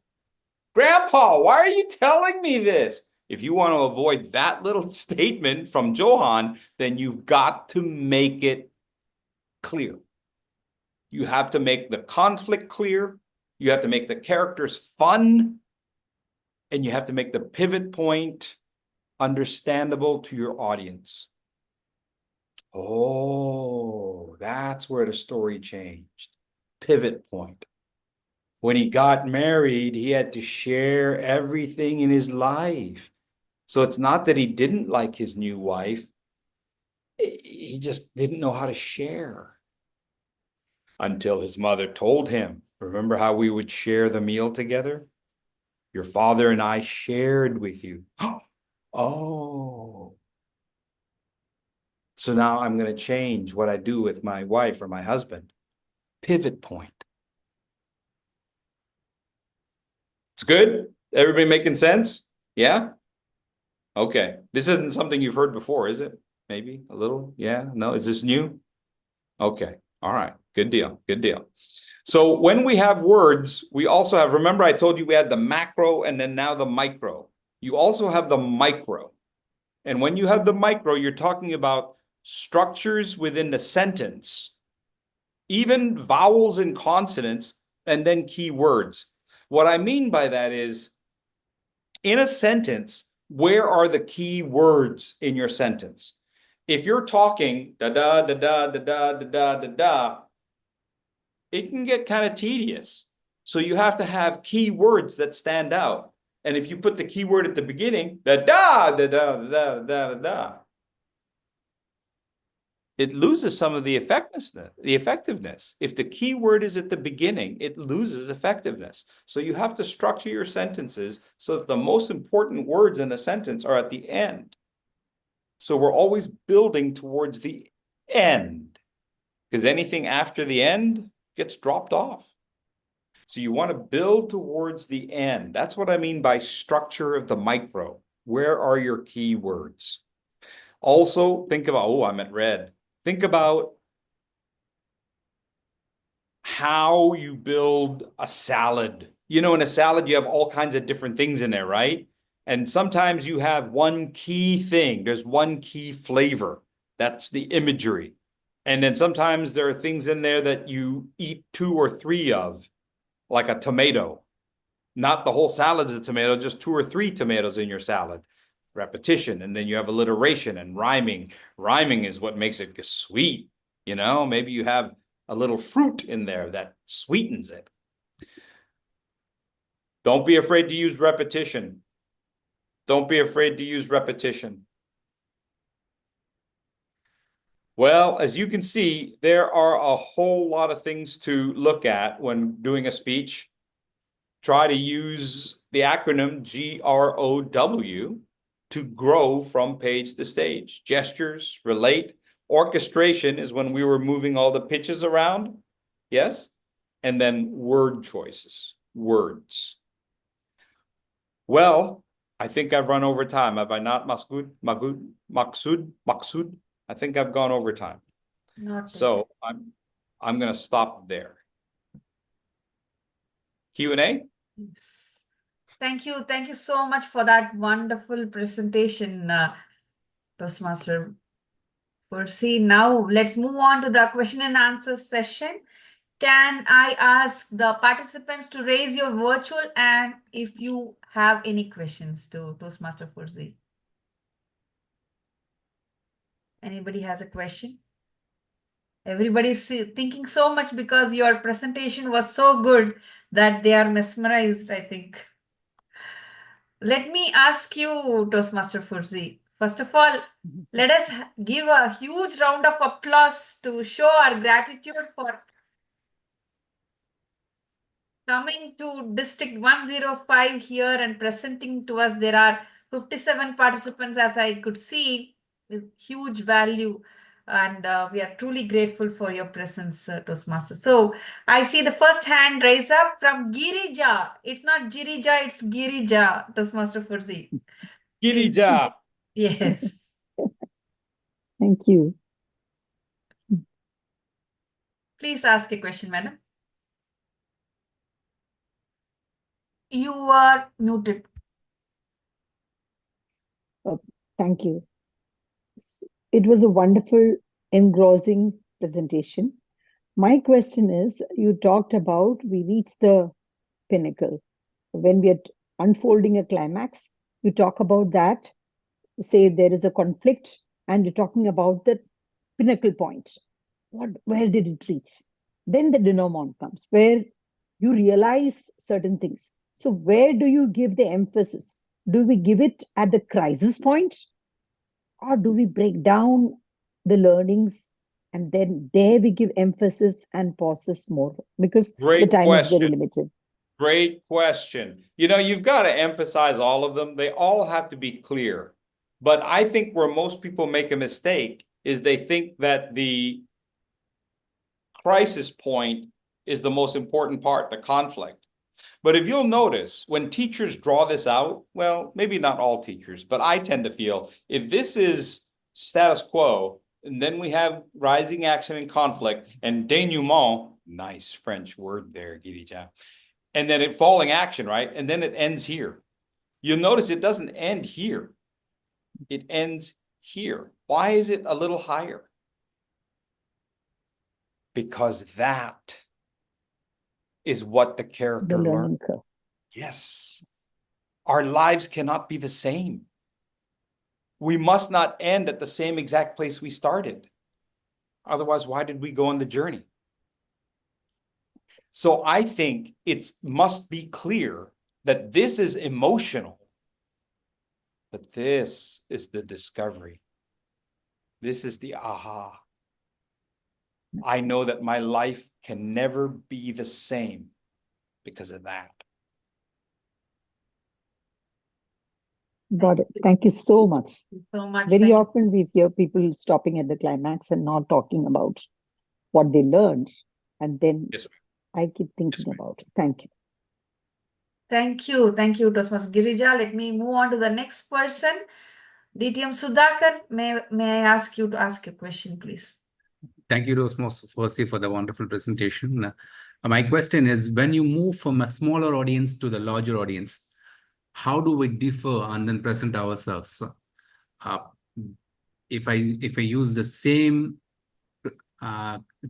Grandpa, why are you telling me this? If you want to avoid that little statement from Johan, then you've got to make it clear. You have to make the conflict clear. You have to make the characters fun. And you have to make the pivot point understandable to your audience. Oh, that's where the story changed. Pivot point. When he got married, he had to share everything in his life. So it's not that he didn't like his new wife. He just didn't know how to share. Until his mother told him, remember how we would share the meal together? Your father and I shared with you. Oh. So now I'm going to change what I do with my wife or my husband. Pivot point. It's good? Everybody making sense? Yeah? Okay. This isn't something you've heard before, is it? Maybe a little? Yeah? No? Is this new? Okay. All right. Good deal. Good deal. So when we have words, we also have, remember I told you we had the macro and then now the micro. You also have the micro. And when you have the micro, you're talking about structures within the sentence, even vowels and consonants, and then key words. What I mean by that is, in a sentence, where are the key words in your sentence? If you're talking da-da, da-da, da-da, da-da, da-da, it can get kind of tedious. So you have to have key words that stand out. And if you put the key word at the beginning, da-da, da-da, da-da, da-da, da, it loses some of the effectiveness. If the key word is at the beginning, it loses effectiveness. So you have to structure your sentences so that the most important words in a sentence are at the end. So we're always building towards the end, because anything after the end gets dropped off. So you want to build towards the end. That's what I mean by structure of the micro. Where are your key words? Also, think about, oh, I'm at red. Think about how you build a salad. You know, in a salad, you have all kinds of different things in there, right? And sometimes you have one key thing. There's one key flavor. That's the imagery. And then sometimes there are things in there that you eat 2 or 3 of, like a tomato. Not the whole salad's a tomato, just 2 or 3 tomatoes in your salad. Repetition, and then you have alliteration and rhyming. Rhyming is what makes it sweet. You know, maybe you have a little fruit in there that sweetens it. Don't be afraid to use repetition. Don't be afraid to use repetition. Well, as you can see, there are a whole lot of things to look at when doing a speech. Try to use the acronym GROW to grow from page to stage. Gestures, relate. Orchestration is when we were moving all the pitches around. Yes? And then word choices, words. Well, I think I've run over time. Have I not, Maksud? I think I've gone over time. So I'm going to stop there. Q&A? Yes. Thank you. Thank you so much for that wonderful presentation, Toastmaster Fursey. Now let's move on to the question and answer session. Can I ask the participants to raise your virtual hand if you have any questions to Toastmaster Fursey? Anybody has a question? Everybody's thinking so much because your presentation was so good that they are mesmerized, I think. Let me ask you, Toastmaster Fursey. First of all, let us give a huge round of applause to show our gratitude for coming to District 105 here and presenting to us. There are 57 participants, as I could see, with huge value. And we are truly grateful for your presence, Toastmaster. So I see the first hand raise up from Girija. It's not Girija, it's Girija, Toastmaster Fursey. Girija. Yes. Thank you. Please ask a question, madam. You are muted. Thank you. It was a wonderful, engrossing presentation. My question is, you talked about we reach the pinnacle. When we are unfolding a climax, you talk about that, say there is a conflict, and you're talking about the pinnacle point. Where did it reach? Then the denouement comes, where you realize certain things. So where do you give the emphasis? Do we give it at the crisis point? Or do we break down the learnings and then there we give emphasis and pauses more? Because the Great time is very question. limited. Great question. You know, you've got to emphasize all of them. They all have to be clear. But I think where most people make a mistake is they think that the crisis point is the most important part, the conflict. But if you'll notice, when teachers draw this out, well, maybe not all teachers, but I tend to feel if this is status quo, and then we have rising action and conflict and denouement, nice French word there, Girija, and then it falling action, right? And then it ends here. You'll notice it doesn't end here. It ends here. Why is it a little higher? Because that is what the character The learned. learning curve. Yes. Our lives cannot be the same. We must not end at the same exact place we started. Otherwise, why did we go on the journey? So I think it must be clear that this is emotional, but this is the discovery. This is the aha. I know that my life can never be the same because of that. Got it. Thank you so much. So much. Very often we hear people stopping at the climax and not talking about what they learned. And then Yes, I keep thinking about it. Thank you. Thank you. Thank you, Toastmaster Girija. Let me move on to the next person. DTM Sudhakar, may I ask you to ask a question, please? Thank you, Toastmaster Fursey, for the wonderful presentation. My question is, when you move from a smaller audience to the larger audience, how do we differ and then present ourselves? If I use the same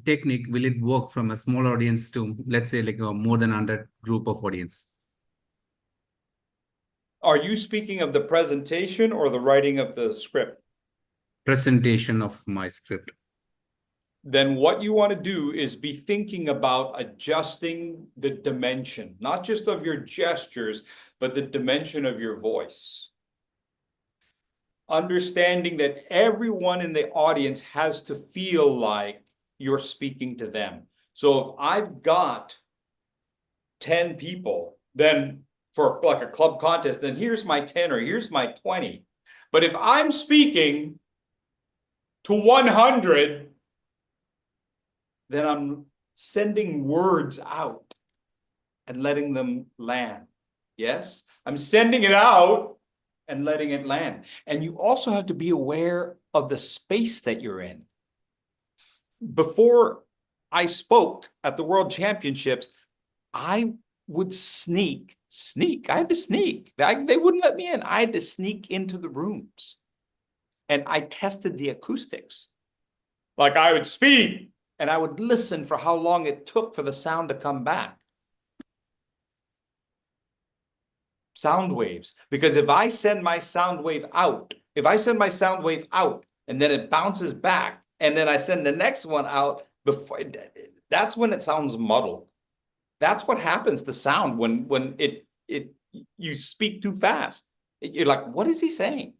technique, will it work from a small audience to, let's say, like a more than 100 group of audience? Are you speaking of the presentation or the writing of the script? Presentation of my script. Then what you want to do is be thinking about adjusting the dimension, not just of your gestures, but the dimension of your voice. Understanding that everyone in the audience has to feel like you're speaking to them. So if I've got 10 people, then for like a club contest, then here's my 10 or here's my 20. But if I'm speaking to 100, then I'm sending words out and letting them land. Yes, I'm sending it out and letting it land. And you also have to be aware of the space that you're in. Before I spoke at the World Championships, I would sneak. I had to sneak. They wouldn't let me in. I had to sneak into the rooms. And I tested the acoustics. Like I would speak and I would listen for how long it took for the sound to come back. Sound waves. Because if I send my sound wave out, and then it bounces back, and then I send the next one out before. That's when it sounds muddled. That's what happens to sound when you speak too fast. You're like, what is he saying?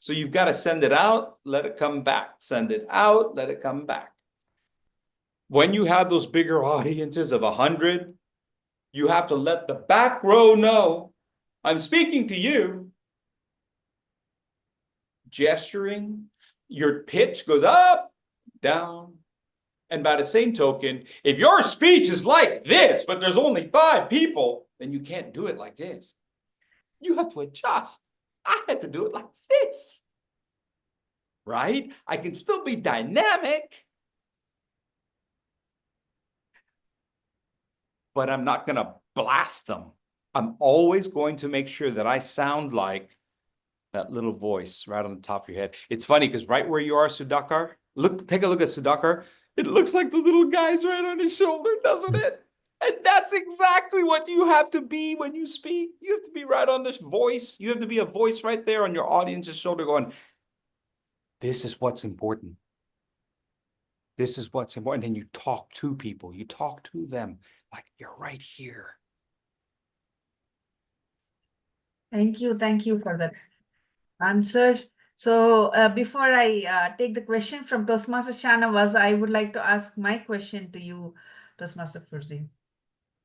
So you've got to send it out, let it come back. Send it out, let it come back. When you have those bigger audiences of 100, you have to let the back row know, I'm speaking to you. Gesturing, your pitch goes up, down. And by the same token, if your speech is like this, but there's only 5 people, then you can't do it like this. You have to adjust. I had to do it like this. Right? I can still be dynamic, but I'm not going to blast them. I'm always going to make sure that I sound like that little voice right on the top of your head. It's funny because right where you are, Sudhakar, take a look at Sudhakar. It looks like the little guy's right on his shoulder, doesn't it? And that's exactly what you have to be when you speak. You have to be right on this voice. You have to be a voice right there on your audience's shoulder going, this is what's important. This is what's important. And you talk to people. You talk to them like you're right here. Thank you for that answer. So before I take the question from Toastmaster Shanavas, I would like to ask my question to you, Toastmaster Fursey.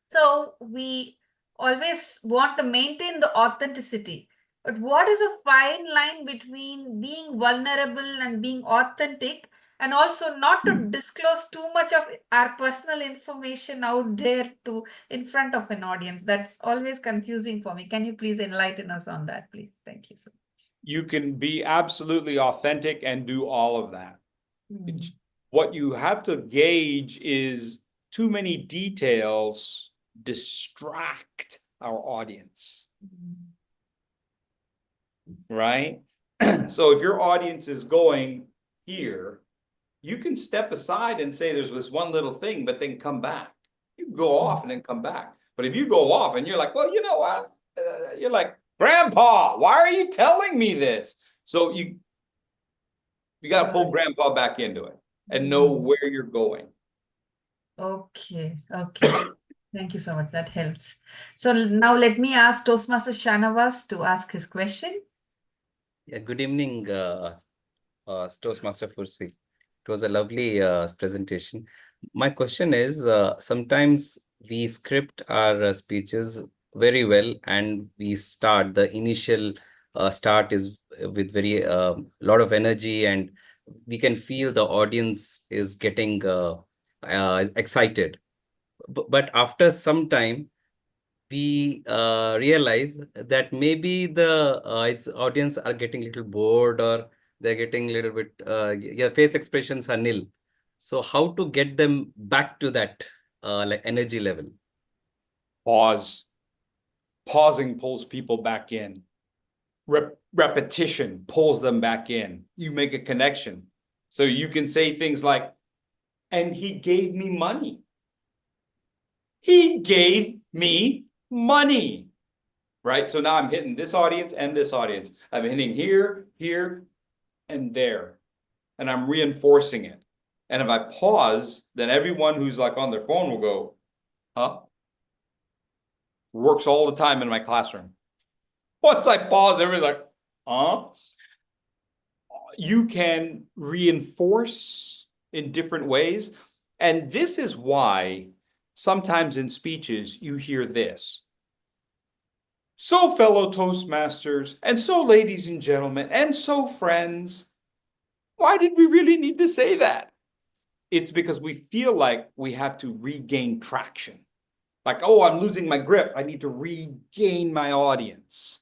So we always want to maintain the authenticity, but what is a fine line between being vulnerable and being authentic, and also not to disclose too much of our personal information out there in front of an audience? That's always confusing for me. Can you please enlighten us on that, please? Thank you so much. You can be absolutely authentic and do all of that. What you have to gauge is too many details distract our audience. Right? So if your audience is going here, you can step aside and say there's this one little thing, but then come back. You can go off and then come back. But if you go off and you're like, well, you know what? You're like, Grandpa, why are you telling me this? So you got to pull Grandpa back into it and know where you're going. Okay. Thank you so much. That helps. So now let me ask Toastmaster Shanavas to ask his question. Yeah, good evening, Toastmaster Fursey. It was a lovely presentation. My question is, sometimes we script our speeches very well, and we start, the initial start is with very lot of energy, and we can feel the audience is getting excited. But after some time, we realize that maybe the audience are getting a little bored, or they're getting a little bit, face expressions are nil. So how to get them back to that like energy level? Pause. Pausing pulls people back in. Repetition pulls them back in. You make a connection. So you can say things like, and he gave me money. He gave me money. Right? So now I'm hitting this audience and this audience. I'm hitting here, here, and there. And I'm reinforcing it. And if I pause, then everyone who's like on their phone will go, huh? Works all the time in my classroom. Once I pause, everybody's like, huh? You can reinforce in different ways. And this is why sometimes in speeches you hear this. So, fellow Toastmasters, and so, ladies and gentlemen, and so, friends, why did we really need to say that? It's because we feel like we have to regain traction. Like, oh, I'm losing my grip. I need to regain my audience.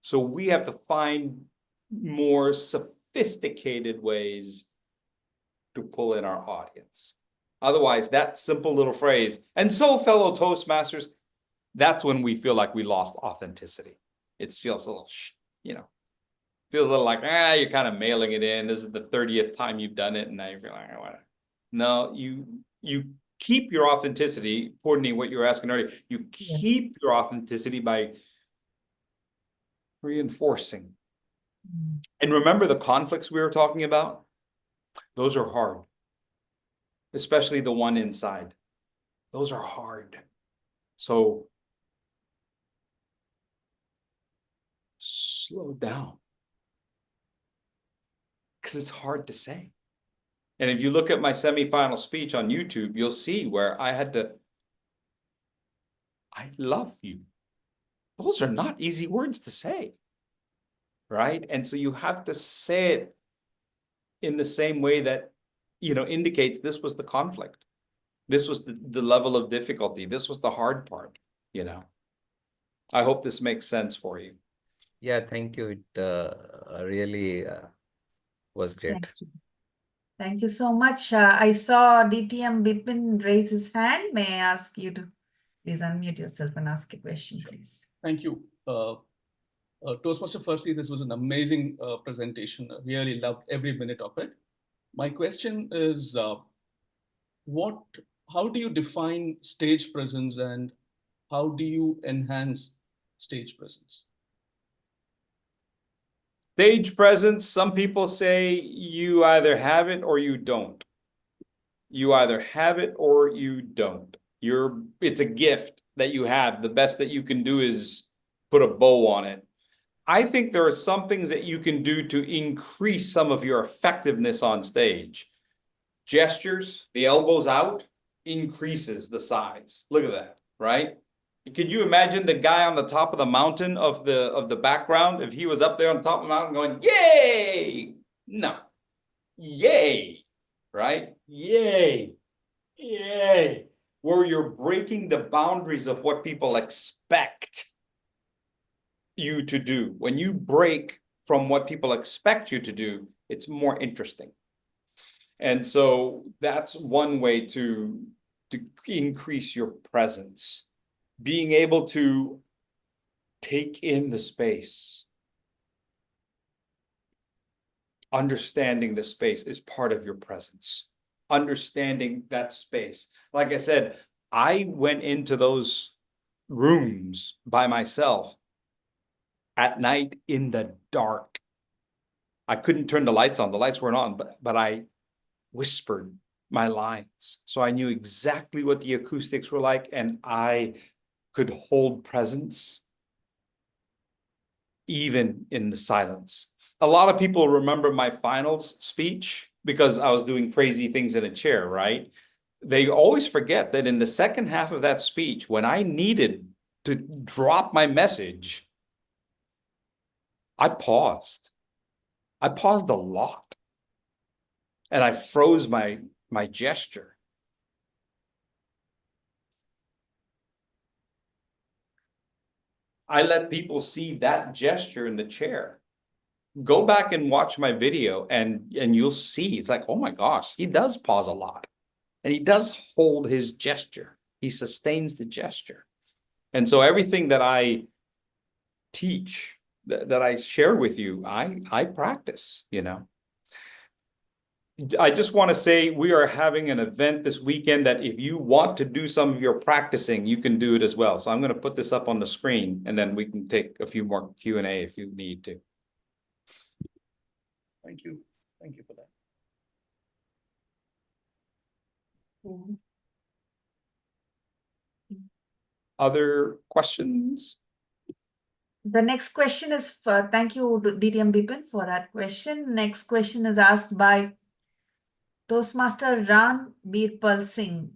So we have to find more sophisticated ways to pull in our audience. Otherwise, that simple little phrase, and so, fellow Toastmasters, that's when we feel like we lost authenticity. It feels a little, feels a little like, you're kind of mailing it in. This is the 30th time you've done it, and now you're feeling like, whatever. No, you keep your authenticity, Courtney, what you were asking earlier, you keep your authenticity by reinforcing, And remember the conflicts we were talking about? Those are hard, especially the one inside. Those are hard. So slow down, because it's hard to say. And if you look at my semifinal speech on YouTube, you'll see where I had to, I love you. Those are not easy words to say, right? And so you have to say it in the same way that, indicates this was the conflict. This was the level of difficulty. This was the hard part, I hope this makes sense for you. Yeah, thank you. It really was great. Thank you. Thank you so much. I saw DTM Bipin raise his hand. May I ask you to please unmute yourself and ask a question, please? Thank you. Toastmaster Fursey, this was an amazing presentation. I really loved every minute of it. My question is, how do you define stage presence and how do you enhance stage presence? Stage presence, some people say you either have it or you don't. You either have it or you don't. It's a gift that you have. The best that you can do is put a bow on it. I think there are some things that you can do to increase some of your effectiveness on stage. Gestures, the elbows out, increases the size. Look at that, right? Could you imagine the guy on the top of the mountain of the background if he was up there on top of the mountain going, yay? No. Yay, right? Yay. Yay. Where you're breaking the boundaries of what people expect you to do. When you break from what people expect you to do, it's more interesting. And so that's one way to increase your presence. Being able to take in the space. Understanding the space is part of your presence. Understanding that space. Like I said, I went into those rooms by myself at night in the dark. I couldn't turn the lights on. The lights weren't on, but I whispered my lines. So I knew exactly what the acoustics were like, and I could hold presence even in the silence. A lot of people remember my finals speech because I was doing crazy things in a chair, right? They always forget that in the second half of that speech, when I needed to drop my message, I paused. I paused a lot. And I froze my gesture. I let people see that gesture in the chair. Go back and watch my video and you'll see, it's like, oh my gosh, he does pause a lot. And he does hold his gesture. He sustains the gesture. And so everything that I teach, that I share with you, I practice, I just want to say we are having an event this weekend that if you want to do some of your practicing, you can do it as well. So I'm going to put this up on the screen and then we can take a few more Q&A if you need to. Thank you. Thank you for that. Other questions? The next question is thank you, DTM Bipin, for that question. Next question is asked by Toastmaster Ran Birpal Singh.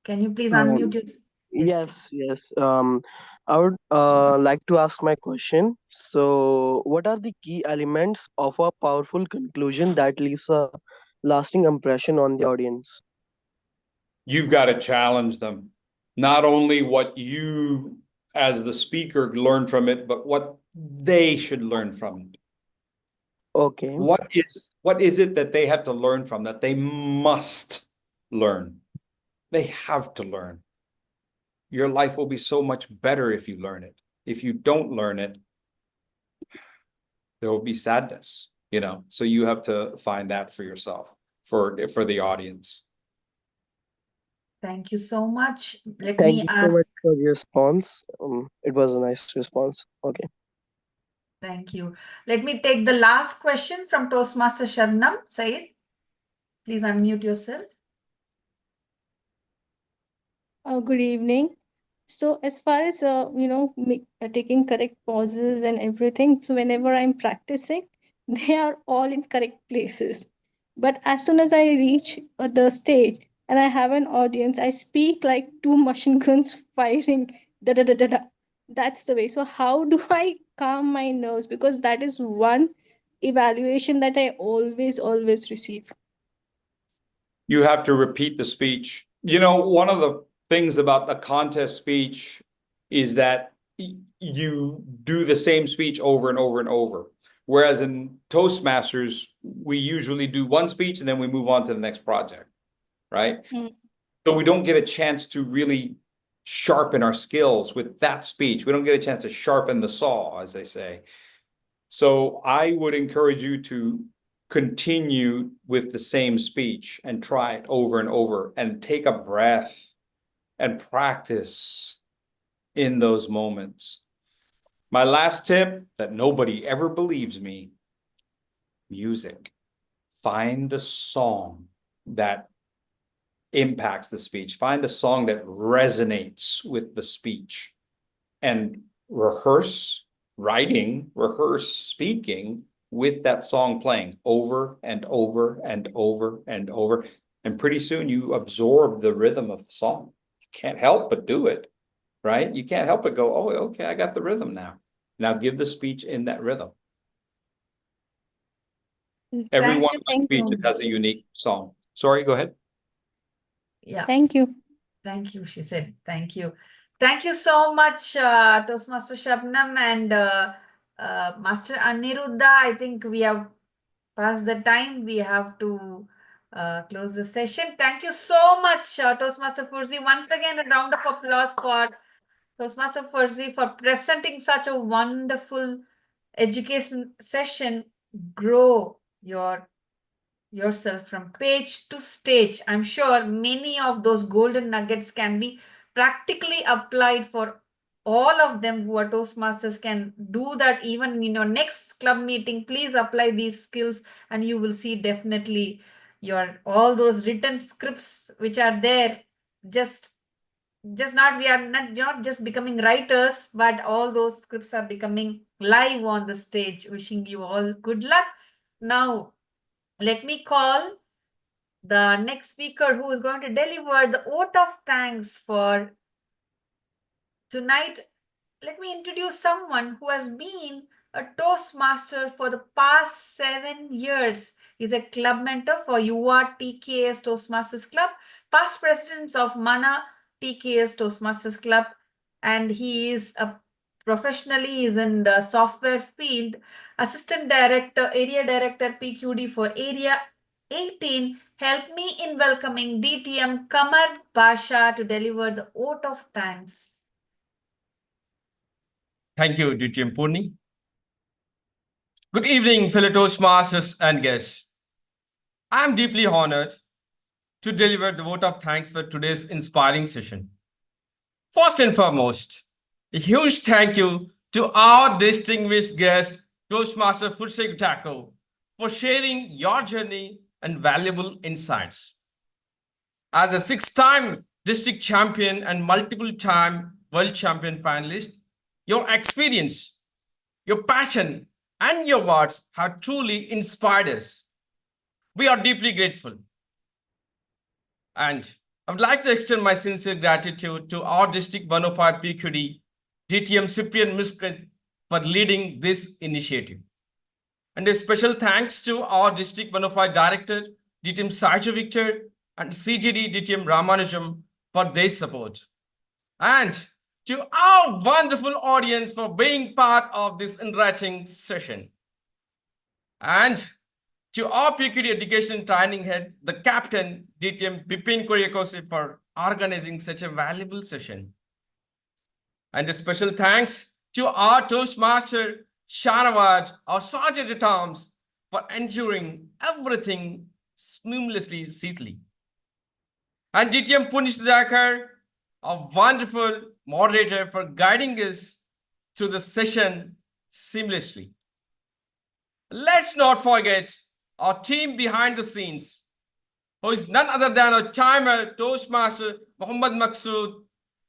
Can you please unmute yourself? Yes. I would like to ask my question. So, what are the key elements of a powerful conclusion that leaves a lasting impression on the audience? You've got to challenge them. Not only what you as the speaker learn from it, but what they should learn from it. Okay. What is it that they have to learn from, that they must learn? They have to learn. Your life will be so much better if you learn it. If you don't learn it, there will be sadness, so you have to find that for yourself, for the audience. Thank you so much. Let Thank you so much me ask. for your response. It was a nice response. Okay. Thank you. Let me take the last question from Toastmaster Shabnam. Said, please unmute yourself. Good evening. So as far as taking correct pauses and everything, so whenever I'm practicing, they are all in correct places. But as soon as I reach the stage and I have an audience, I speak like two machine guns firing. Da da da da da. That's the way. So how do I calm my nerves? Because that is one evaluation that I always receive. You have to repeat the speech. You know, one of the things about the contest speech is that you do the same speech over and over and over. Whereas in Toastmasters, we usually do one speech and then we move on to the next project, right? So we don't get a chance to really sharpen our skills with that speech. We don't get a chance to sharpen the saw, as they say. So I would encourage you to continue with the same speech and try it over and over and take a breath and practice in those moments. My last tip that nobody ever believes me, music. Find the song that impacts the speech. Find a song that resonates with the speech and rehearse speaking with that song playing over and over and over and over. And pretty soon you absorb the rhythm of the song. You can't help but do it, right? You can't help but go, oh, okay, I got the rhythm now. Now give the speech in that rhythm. Every one of my speeches has a unique song. Sorry, go ahead. Yeah. Thank you. Thank you, she said. Thank you. Thank you so much, Toastmaster Shabnam and Master Aniruddha. I think we have passed the time. We have to close the session. Thank you so much, Toastmaster Fursey. Once again, a round of applause for Toastmaster Fursey for presenting such a wonderful education session. Grow yourself from page to stage. I'm sure many of those golden nuggets can be practically applied for all of them who are Toastmasters can do that even in your next club meeting. Please apply these skills and you will see definitely all those written scripts which are there just not we are not just becoming writers, but all those scripts are becoming live on the stage. Wishing you all good luck. Now let me call the next speaker who is going to deliver the vote of thanks for tonight. Let me introduce someone who has been a Toastmaster for the past 7 years. He's a club mentor for UR TKS Toastmasters Club, past president of Mana TKS Toastmasters Club, and he is professionally is in the software field, assistant director, area director PQD for area 18. Help me in welcoming DTM Kamar Basha to deliver the vote of thanks. Thank you, DTM Purni. Good evening, fellow Toastmasters and guests. I am deeply honored to deliver the vote of thanks for today's inspiring session. First and foremost, a huge thank you to our distinguished guest, Toastmaster Fursey Tako, for sharing your journey and valuable insights. As a 6-time district champion and multiple-time world champion finalist, your experience, your passion, and your words have truly inspired us. We are deeply grateful. And I would like to extend my sincere gratitude to our District 105 PQD, DTM Cyprian Miskin, for leading this initiative. And a special thanks to our District 105 Director, DTM Sajo Victor, and CGD DTM Ramanujam for their support. And to our wonderful audience for being part of this enriching session. And to our PQD Education Training Head, the Captain, DTM Bipin Koryakose, for organizing such a valuable session. And a special thanks to our Toastmaster, Shanawaz, our Sergeant at Arms, for ensuring everything seamlessly. And DTM Punish Dakar, a wonderful moderator, for guiding us through the session seamlessly. Let's not forget our team behind the scenes, who is none other than our timer, Toastmaster Muhammad Maqsood,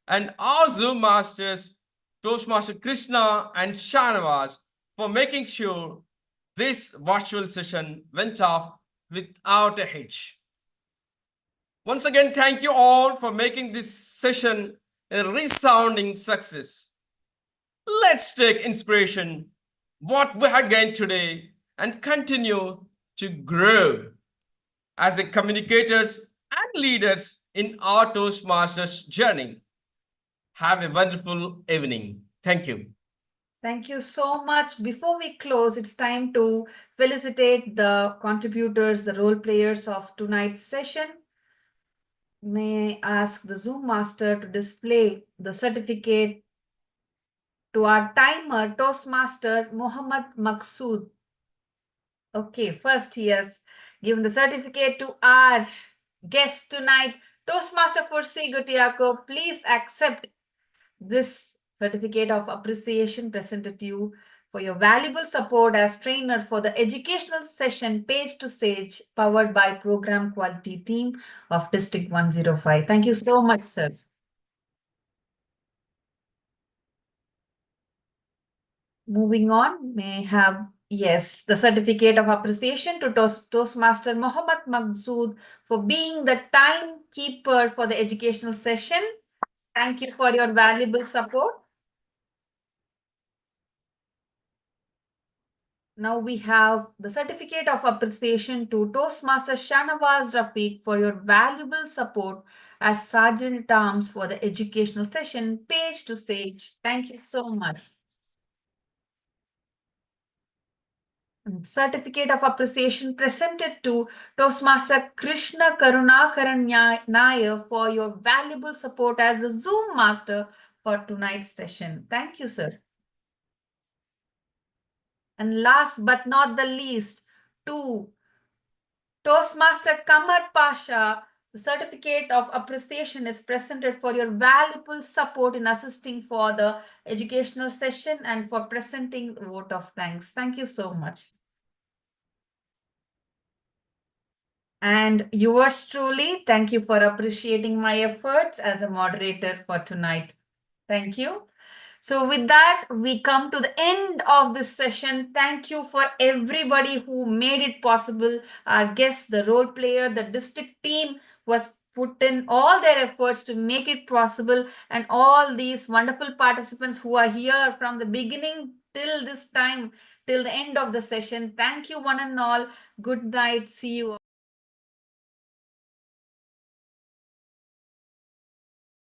and our Zoom masters, Toastmaster Krishna and Shanawaz, for making sure this virtual session went off without a hitch. Once again, thank you all for making this session a resounding success. Let's take inspiration what we have gained today and continue to grow as a communicators and leaders in our Toastmasters journey. Have a wonderful evening. Thank you. Thank you so much. Before we close, it's time to felicitate the contributors, the role players of tonight's session. May I ask the Zoom master to display the certificate to our timer, Toastmaster Muhammad Maqsood. Okay, first he has given the certificate to our guest tonight, Toastmaster Fursey Gutiako. Please accept this certificate of appreciation presented to you for your valuable support as trainer for the educational session Page to Stage, powered by Program Quality Team of District 105. Thank you so much, sir. Moving on, may I have, yes, the certificate of appreciation to Toastmaster Muhammad Maqsood for being the timekeeper for the educational session. Thank you for your valuable support. Now we have the certificate of appreciation to Toastmaster Shanawaz Rafiq for your valuable support as Sergeant at Arms for the educational session Page to Stage. Thank you so much. Certificate of appreciation presented to Toastmaster Krishna Karunakaran Nair for your valuable support as the Zoom master for tonight's session. Thank you, sir. And last but not the least, to Toastmaster Kamar Pasha, the certificate of appreciation is presented for your valuable support in assisting for the educational session and for presenting the vote of thanks. Thank you so much. And yours truly, thank you for appreciating my efforts as a moderator for tonight. Thank you. So with that, we come to the end of this session. Thank you for everybody who made it possible. Our guests, the role player, the district team was put in all their efforts to make it possible. And all these wonderful participants who are here from the beginning till this time, till the end of the session. Thank you one and all. Good night. See you all.